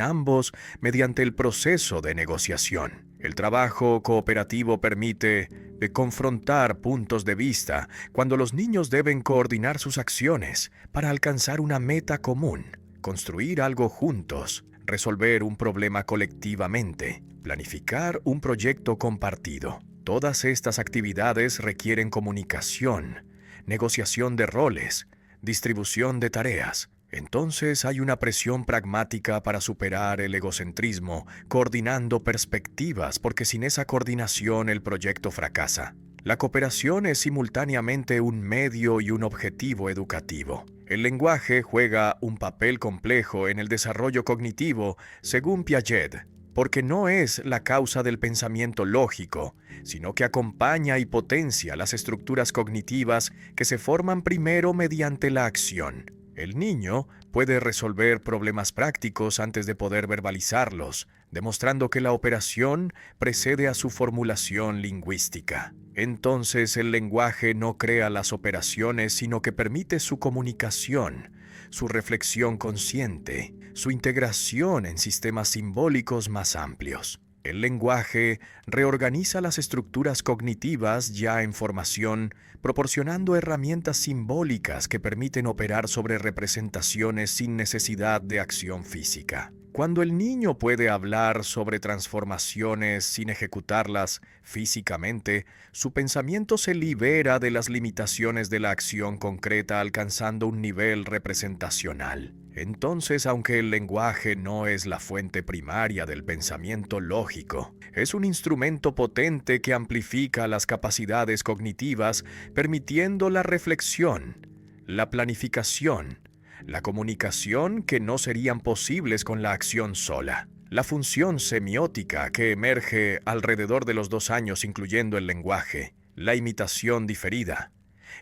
ambos mediante el proceso de negociación. El trabajo cooperativo permite confrontar puntos de vista cuando los niños deben coordinar sus acciones para alcanzar una meta común, construir algo juntos, resolver un problema colectivamente, planificar un proyecto compartido. Todas estas actividades requieren comunicación, negociación de roles, distribución de tareas. Entonces hay una presión pragmática para superar el egocentrismo, coordinando perspectivas, porque sin esa coordinación el proyecto fracasa. La cooperación es simultáneamente un medio y un objetivo educativo. El lenguaje juega un papel complejo en el desarrollo cognitivo, según Piaget, porque no es la causa del pensamiento lógico, sino que acompaña y potencia las estructuras cognitivas que se forman primero mediante la acción. El niño puede resolver problemas prácticos antes de poder verbalizarlos, demostrando que la operación precede a su formulación lingüística. Entonces el lenguaje no crea las operaciones, sino que permite su comunicación, su reflexión consciente, su integración en sistemas simbólicos más amplios. El lenguaje reorganiza las estructuras cognitivas ya en formación, proporcionando herramientas simbólicas que permiten operar sobre representaciones sin necesidad de acción física. Cuando el niño puede hablar sobre transformaciones sin ejecutarlas físicamente, su pensamiento se libera de las limitaciones de la acción concreta alcanzando un nivel representacional. Entonces, aunque el lenguaje no es la fuente primaria del pensamiento lógico, es un instrumento potente que amplifica las capacidades cognitivas, permitiendo la reflexión, la planificación, la comunicación que no serían posibles con la acción sola. La función semiótica que emerge alrededor de los 2 años, incluyendo el lenguaje, la imitación diferida,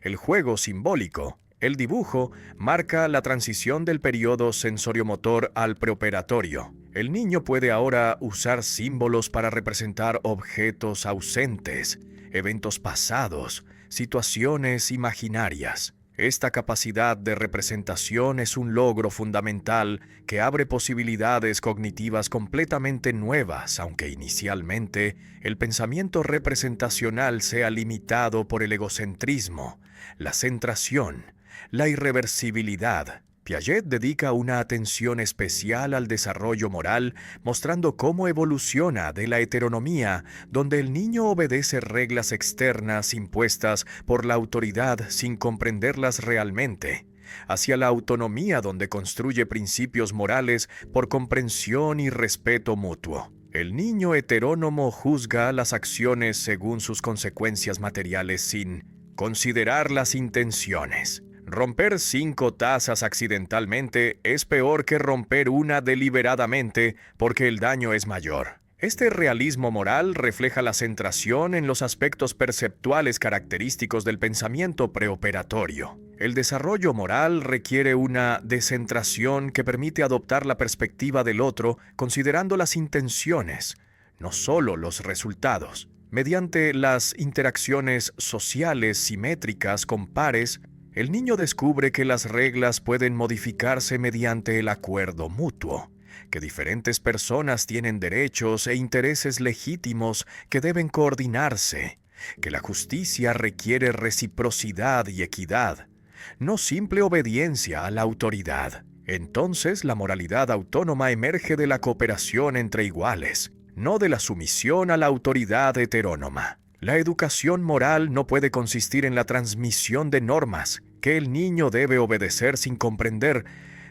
el juego simbólico, el dibujo, marca la transición del periodo sensoriomotor al preoperatorio. El niño puede ahora usar símbolos para representar objetos ausentes, eventos pasados, situaciones imaginarias. Esta capacidad de representación es un logro fundamental que abre posibilidades cognitivas completamente nuevas, aunque inicialmente el pensamiento representacional sea limitado por el egocentrismo, la centración, la irreversibilidad. Piaget dedica una atención especial al desarrollo moral, mostrando cómo evoluciona de la heteronomía, donde el niño obedece reglas externas impuestas por la autoridad sin comprenderlas realmente, hacia la autonomía donde construye principios morales por comprensión y respeto mutuo. El niño heterónomo juzga las acciones según sus consecuencias materiales sin considerar las intenciones. Romper 5 tazas accidentalmente es peor que romper una deliberadamente porque el daño es mayor. Este realismo moral refleja la centración en los aspectos perceptuales característicos del pensamiento preoperatorio. El desarrollo moral requiere una descentración que permite adoptar la perspectiva del otro considerando las intenciones, no solo los resultados. Mediante las interacciones sociales simétricas con pares, el niño descubre que las reglas pueden modificarse mediante el acuerdo mutuo, que diferentes personas tienen derechos e intereses legítimos que deben coordinarse, que la justicia requiere reciprocidad y equidad, no simple obediencia a la autoridad. Entonces la moralidad autónoma emerge de la cooperación entre iguales, no de la sumisión a la autoridad heterónoma. La educación moral no puede consistir en la transmisión de normas que el niño debe obedecer sin comprender,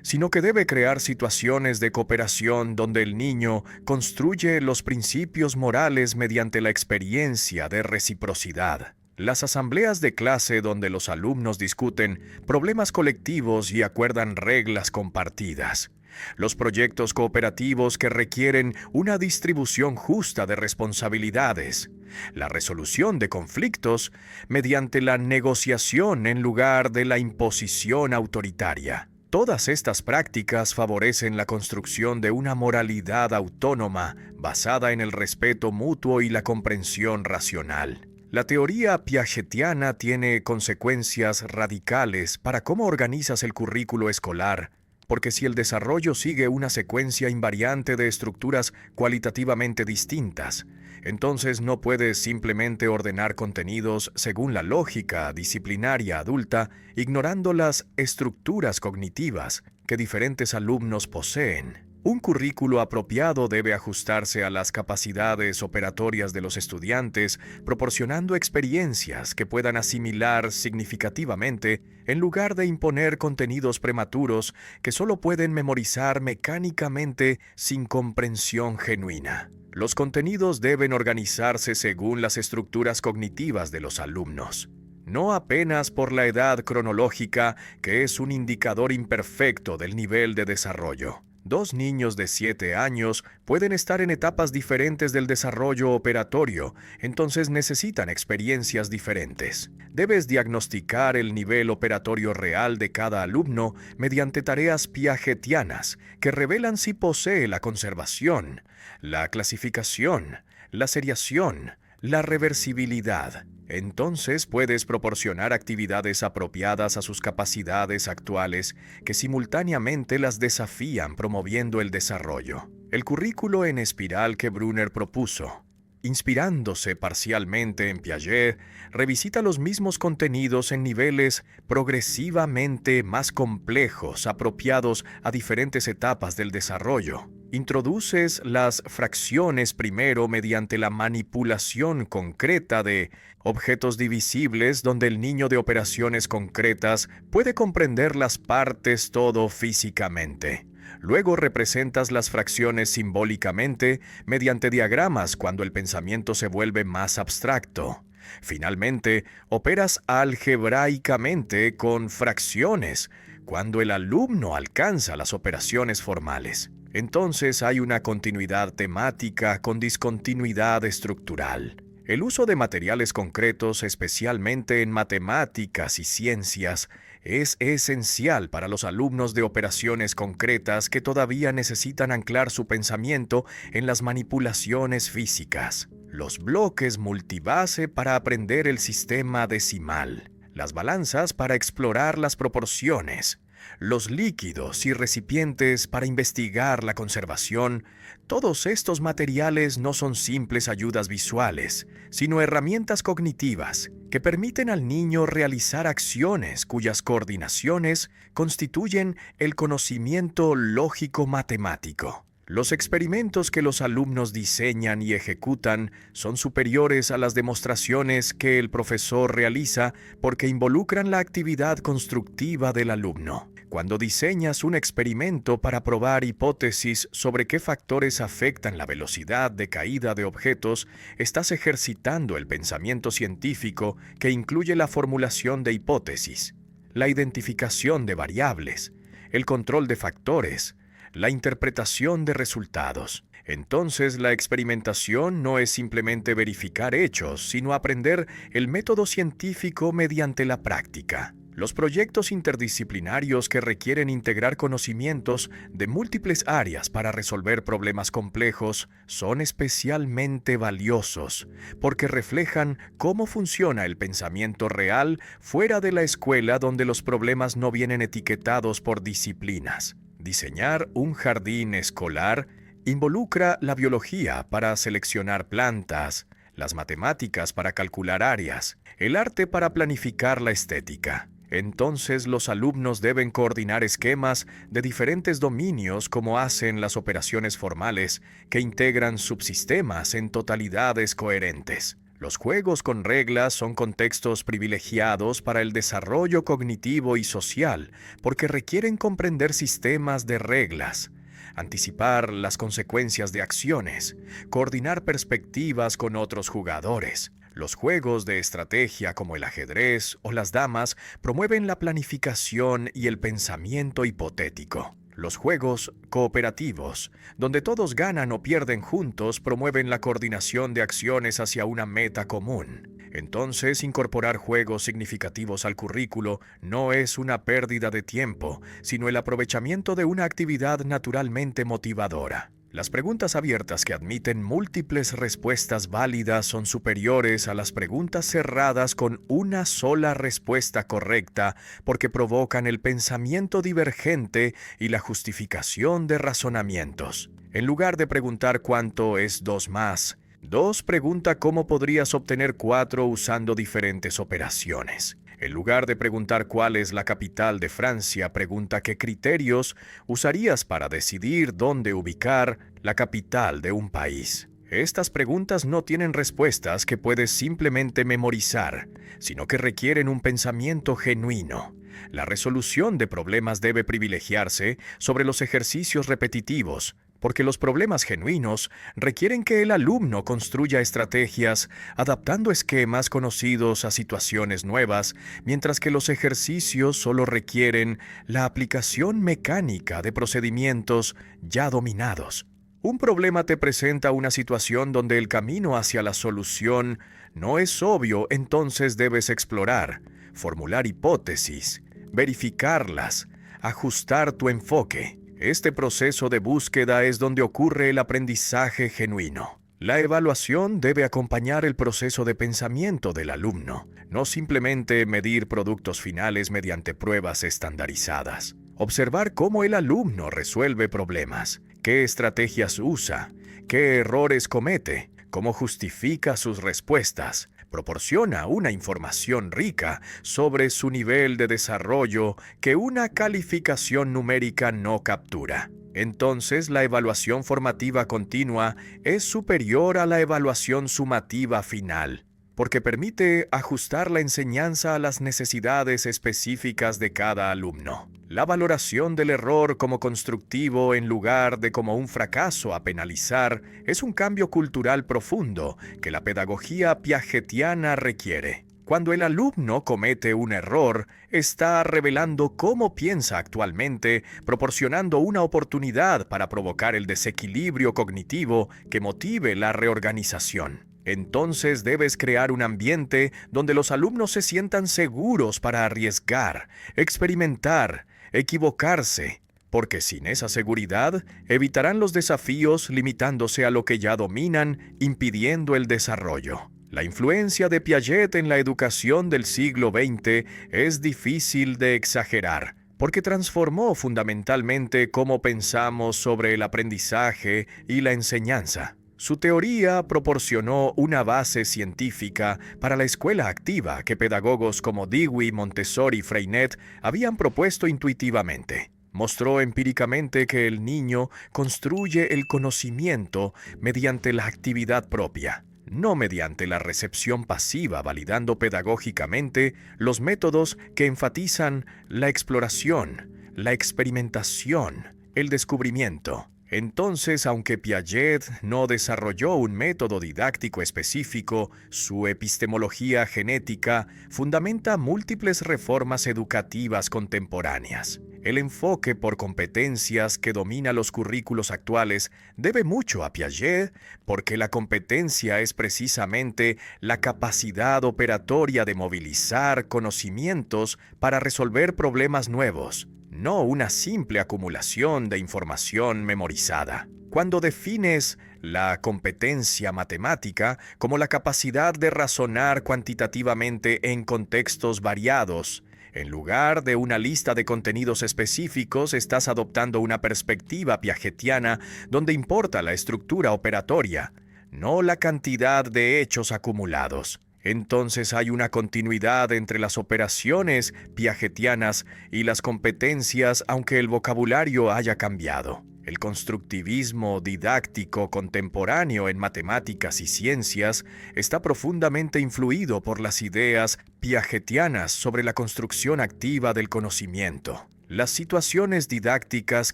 sino que debe crear situaciones de cooperación donde el niño construye los principios morales mediante la experiencia de reciprocidad. Las asambleas de clase donde los alumnos discuten problemas colectivos y acuerdan reglas compartidas. Los proyectos cooperativos que requieren una distribución justa de responsabilidades. La resolución de conflictos mediante la negociación en lugar de la imposición autoritaria. Todas estas prácticas favorecen la construcción de una moralidad autónoma basada en el respeto mutuo y la comprensión racional. La teoría piagetiana tiene consecuencias radicales para cómo organizas el currículo escolar, porque si el desarrollo sigue una secuencia invariante de estructuras cualitativamente distintas, entonces no puedes simplemente ordenar contenidos según la lógica disciplinaria adulta, ignorando las estructuras cognitivas que diferentes alumnos poseen. Un currículo apropiado debe ajustarse a las capacidades operatorias de los estudiantes, proporcionando experiencias que puedan asimilar significativamente en lugar de imponer contenidos prematuros que solo pueden memorizar mecánicamente sin comprensión genuina. Los contenidos deben organizarse según las estructuras cognitivas de los alumnos, no apenas por la edad cronológica, que es un indicador imperfecto del nivel de desarrollo. Dos niños de 7 años pueden estar en etapas diferentes del desarrollo operatorio, entonces necesitan experiencias diferentes. Debes diagnosticar el nivel operatorio real de cada alumno mediante tareas piagetianas que revelan si posee la conservación, la clasificación, la seriación, la reversibilidad. Entonces puedes proporcionar actividades apropiadas a sus capacidades actuales que simultáneamente las desafían, promoviendo el desarrollo. El currículo en espiral que Brunner propuso, inspirándose parcialmente en Piaget, revisita los mismos contenidos en niveles progresivamente más complejos, apropiados a diferentes etapas del desarrollo. Introduces las fracciones primero mediante la manipulación concreta de objetos divisibles, donde el niño de operaciones concretas puede comprender las partes todo físicamente. Luego representas las fracciones simbólicamente mediante diagramas cuando el pensamiento se vuelve más abstracto. Finalmente, operas algebraicamente con fracciones cuando el alumno alcanza las operaciones formales. Entonces hay una continuidad temática con discontinuidad estructural. El uso de materiales concretos, especialmente en matemáticas y ciencias, es esencial para los alumnos de operaciones concretas que todavía necesitan anclar su pensamiento en las manipulaciones físicas. Los bloques multibase para aprender el sistema decimal, las balanzas para explorar las proporciones, los líquidos y recipientes para investigar la conservación. Todos estos materiales no son simples ayudas visuales, sino herramientas cognitivas que permiten al niño realizar acciones cuyas coordinaciones constituyen el conocimiento lógico-matemático. Los experimentos que los alumnos diseñan y ejecutan son superiores a las demostraciones que el profesor realiza porque involucran la actividad constructiva del alumno. Cuando diseñas un experimento para probar hipótesis sobre qué factores afectan la velocidad de caída de objetos, estás ejercitando el pensamiento científico que incluye la formulación de hipótesis, la identificación de variables, el control de factores, la interpretación de resultados. Entonces, la experimentación no es simplemente verificar hechos, sino aprender el método científico mediante la práctica. Los proyectos interdisciplinarios que requieren integrar conocimientos de múltiples áreas para resolver problemas complejos son especialmente valiosos porque reflejan cómo funciona el pensamiento real fuera de la escuela, donde los problemas no vienen etiquetados por disciplinas. Diseñar un jardín escolar involucra la biología para seleccionar plantas, las matemáticas para calcular áreas, el arte para planificar la estética. Entonces los alumnos deben coordinar esquemas de diferentes dominios como hacen las operaciones formales que integran subsistemas en totalidades coherentes. Los juegos con reglas son contextos privilegiados para el desarrollo cognitivo y social porque requieren comprender sistemas de reglas, anticipar las consecuencias de acciones, coordinar perspectivas con otros jugadores. Los juegos de estrategia como el ajedrez o las damas promueven la planificación y el pensamiento hipotético. Los juegos cooperativos, donde todos ganan o pierden juntos, promueven la coordinación de acciones hacia una meta común. Entonces, incorporar juegos significativos al currículo no es una pérdida de tiempo, sino el aprovechamiento de una actividad naturalmente motivadora. Las preguntas abiertas que admiten múltiples respuestas válidas son superiores a las preguntas cerradas con una sola respuesta correcta porque provocan el pensamiento divergente y la justificación de razonamientos. En lugar de preguntar cuánto es 2 más, 2 pregunta cómo podrías obtener 4 usando diferentes operaciones. En lugar de preguntar cuál es la capital de Francia, pregunta qué criterios usarías para decidir dónde ubicar la capital de un país. Estas preguntas no tienen respuestas que puedes simplemente memorizar, sino que requieren un pensamiento genuino. La resolución de problemas debe privilegiarse sobre los ejercicios repetitivos, porque los problemas genuinos requieren que el alumno construya estrategias adaptando esquemas conocidos a situaciones nuevas, mientras que los ejercicios solo requieren la aplicación mecánica de procedimientos ya dominados. Un problema te presenta una situación donde el camino hacia la solución no es obvio, entonces debes explorar, formular hipótesis, verificarlas, ajustar tu enfoque. Este proceso de búsqueda es donde ocurre el aprendizaje genuino. La evaluación debe acompañar el proceso de pensamiento del alumno, no simplemente medir productos finales mediante pruebas estandarizadas. Observar cómo el alumno resuelve problemas, qué estrategias usa, qué errores comete, cómo justifica sus respuestas, proporciona una información rica sobre su nivel de desarrollo que una calificación numérica no captura. Entonces, la evaluación formativa continua es superior a la evaluación sumativa final, porque permite ajustar la enseñanza a las necesidades específicas de cada alumno. La valoración del error como constructivo en lugar de como un fracaso a penalizar es un cambio cultural profundo que la pedagogía piagetiana requiere. Cuando el alumno comete un error, está revelando cómo piensa actualmente, proporcionando una oportunidad para provocar el desequilibrio cognitivo que motive la reorganización. Entonces debes crear un ambiente donde los alumnos se sientan seguros para arriesgar, experimentar, equivocarse, porque sin esa seguridad evitarán los desafíos limitándose a lo que ya dominan, impidiendo el desarrollo. La influencia de Piaget en la educación del siglo XX es difícil de exagerar, porque transformó fundamentalmente cómo pensamos sobre el aprendizaje y la enseñanza. Su teoría proporcionó una base científica para la escuela activa que pedagogos como Dewey, Montessori y Freinet habían propuesto intuitivamente. Mostró empíricamente que el niño construye el conocimiento mediante la actividad propia, no mediante la recepción pasiva, validando pedagógicamente los métodos que enfatizan la exploración, la experimentación, el descubrimiento. Entonces, aunque Piaget no desarrolló un método didáctico específico, su epistemología genética fundamenta múltiples reformas educativas contemporáneas. El enfoque por competencias que domina los currículos actuales debe mucho a Piaget, porque la competencia es precisamente la capacidad operatoria de movilizar conocimientos para resolver problemas nuevos, no una simple acumulación de información memorizada. Cuando defines la competencia matemática como la capacidad de razonar cuantitativamente en contextos variados, en lugar de una lista de contenidos específicos, estás adoptando una perspectiva piagetiana donde importa la estructura operatoria, no la cantidad de hechos acumulados. Entonces hay una continuidad entre las operaciones piagetianas y las competencias, aunque el vocabulario haya cambiado. El constructivismo didáctico contemporáneo en matemáticas y ciencias está profundamente influido por las ideas piagetianas sobre la construcción activa del conocimiento. Las situaciones didácticas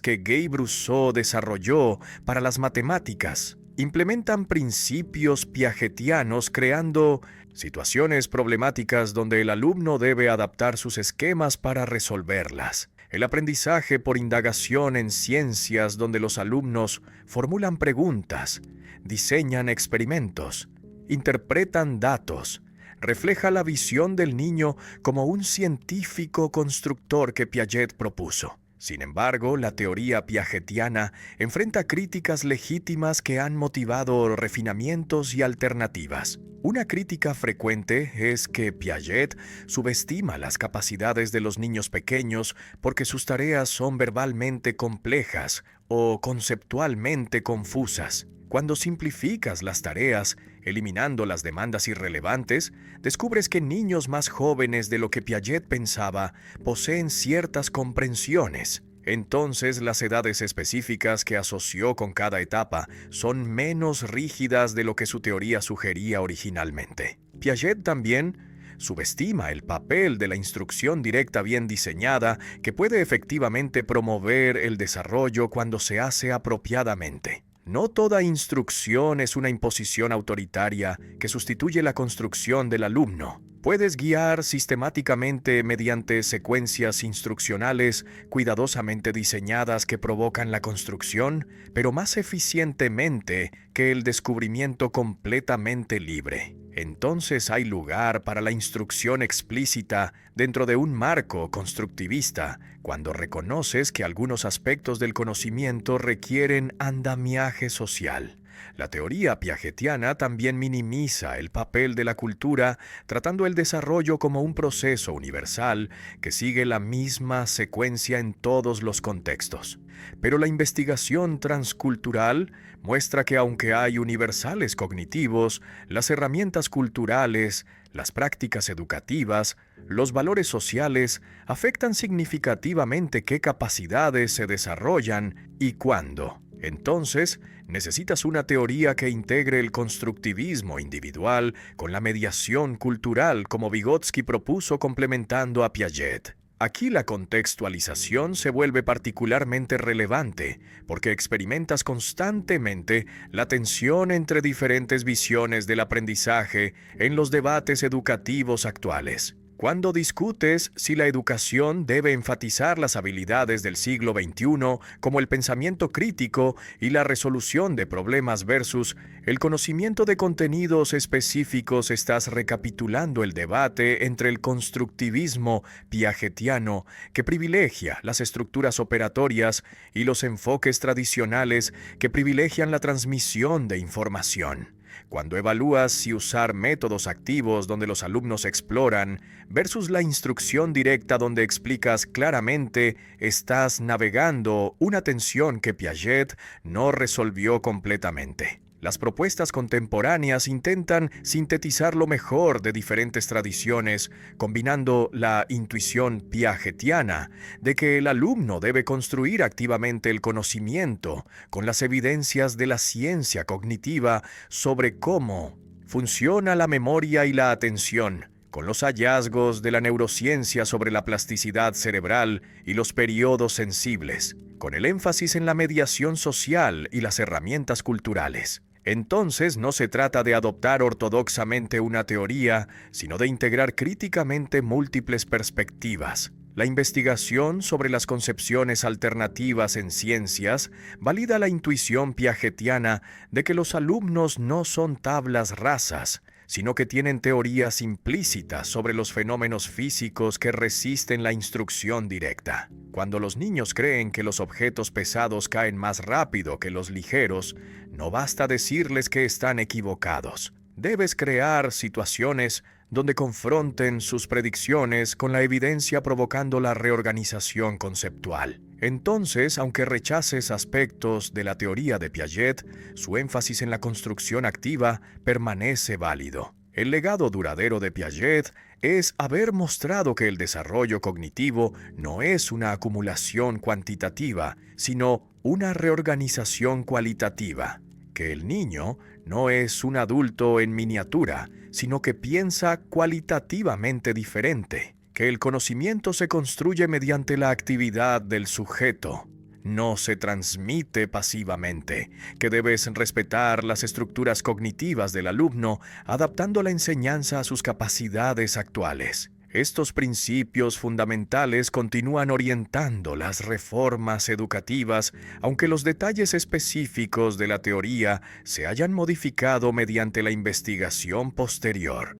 que Guy-Brousseau desarrolló para las matemáticas implementan principios piagetianos creando situaciones problemáticas donde el alumno debe adaptar sus esquemas para resolverlas. El aprendizaje por indagación en ciencias donde los alumnos formulan preguntas, diseñan experimentos, interpretan datos, refleja la visión del niño como un científico constructor que Piaget propuso. Sin embargo, la teoría piagetiana enfrenta críticas legítimas que han motivado refinamientos y alternativas. Una crítica frecuente es que Piaget subestima las capacidades de los niños pequeños porque sus tareas son verbalmente complejas o conceptualmente confusas. Cuando simplificas las tareas, eliminando las demandas irrelevantes, descubres que niños más jóvenes de lo que Piaget pensaba poseen ciertas comprensiones. Entonces, las edades específicas que asoció con cada etapa son menos rígidas de lo que su teoría sugería originalmente. Piaget también subestima el papel de la instrucción directa bien diseñada que puede efectivamente promover el desarrollo cuando se hace apropiadamente. No toda instrucción es una imposición autoritaria que sustituye la construcción del alumno. Puedes guiar sistemáticamente mediante secuencias instruccionales cuidadosamente diseñadas que provocan la construcción, pero más eficientemente que el descubrimiento completamente libre. Entonces hay lugar para la instrucción explícita dentro de un marco constructivista, cuando reconoces que algunos aspectos del conocimiento requieren andamiaje social. La teoría piagetiana también minimiza el papel de la cultura, tratando el desarrollo como un proceso universal que sigue la misma secuencia en todos los contextos. Pero la investigación transcultural muestra que aunque hay universales cognitivos, las herramientas culturales, las prácticas educativas, los valores sociales afectan significativamente qué capacidades se desarrollan y cuándo. Entonces, necesitas una teoría que integre el constructivismo individual con la mediación cultural como Vygotsky propuso complementando a Piaget. Aquí la contextualización se vuelve particularmente relevante porque experimentas constantemente la tensión entre diferentes visiones del aprendizaje en los debates educativos actuales. Cuando discutes si la educación debe enfatizar las habilidades del siglo XXI como el pensamiento crítico y la resolución de problemas versus el conocimiento de contenidos específicos, estás recapitulando el debate entre el constructivismo piagetiano, que privilegia las estructuras operatorias, y los enfoques tradicionales que privilegian la transmisión de información. Cuando evalúas si usar métodos activos donde los alumnos exploran versus la instrucción directa donde explicas claramente, estás navegando una tensión que Piaget no resolvió completamente. Las propuestas contemporáneas intentan sintetizar lo mejor de diferentes tradiciones, combinando la intuición piagetiana de que el alumno debe construir activamente el conocimiento con las evidencias de la ciencia cognitiva sobre cómo funciona la memoria y la atención, con los hallazgos de la neurociencia sobre la plasticidad cerebral y los periodos sensibles, con el énfasis en la mediación social y las herramientas culturales. Entonces no se trata de adoptar ortodoxamente una teoría, sino de integrar críticamente múltiples perspectivas. La investigación sobre las concepciones alternativas en ciencias valida la intuición piagetiana de que los alumnos no son tablas rasas, sino que tienen teorías implícitas sobre los fenómenos físicos que resisten la instrucción directa. Cuando los niños creen que los objetos pesados caen más rápido que los ligeros, no basta decirles que están equivocados. Debes crear situaciones donde confronten sus predicciones con la evidencia, provocando la reorganización conceptual. Entonces, aunque rechaces aspectos de la teoría de Piaget, su énfasis en la construcción activa permanece válido. El legado duradero de Piaget es haber mostrado que el desarrollo cognitivo no es una acumulación cuantitativa, sino una reorganización cualitativa, que el niño no es un adulto en miniatura, sino que piensa cualitativamente diferente, que el conocimiento se construye mediante la actividad del sujeto, no se transmite pasivamente, que debes respetar las estructuras cognitivas del alumno, adaptando la enseñanza a sus capacidades actuales. Estos principios fundamentales continúan orientando las reformas educativas, aunque los detalles específicos de la teoría se hayan modificado mediante la investigación posterior.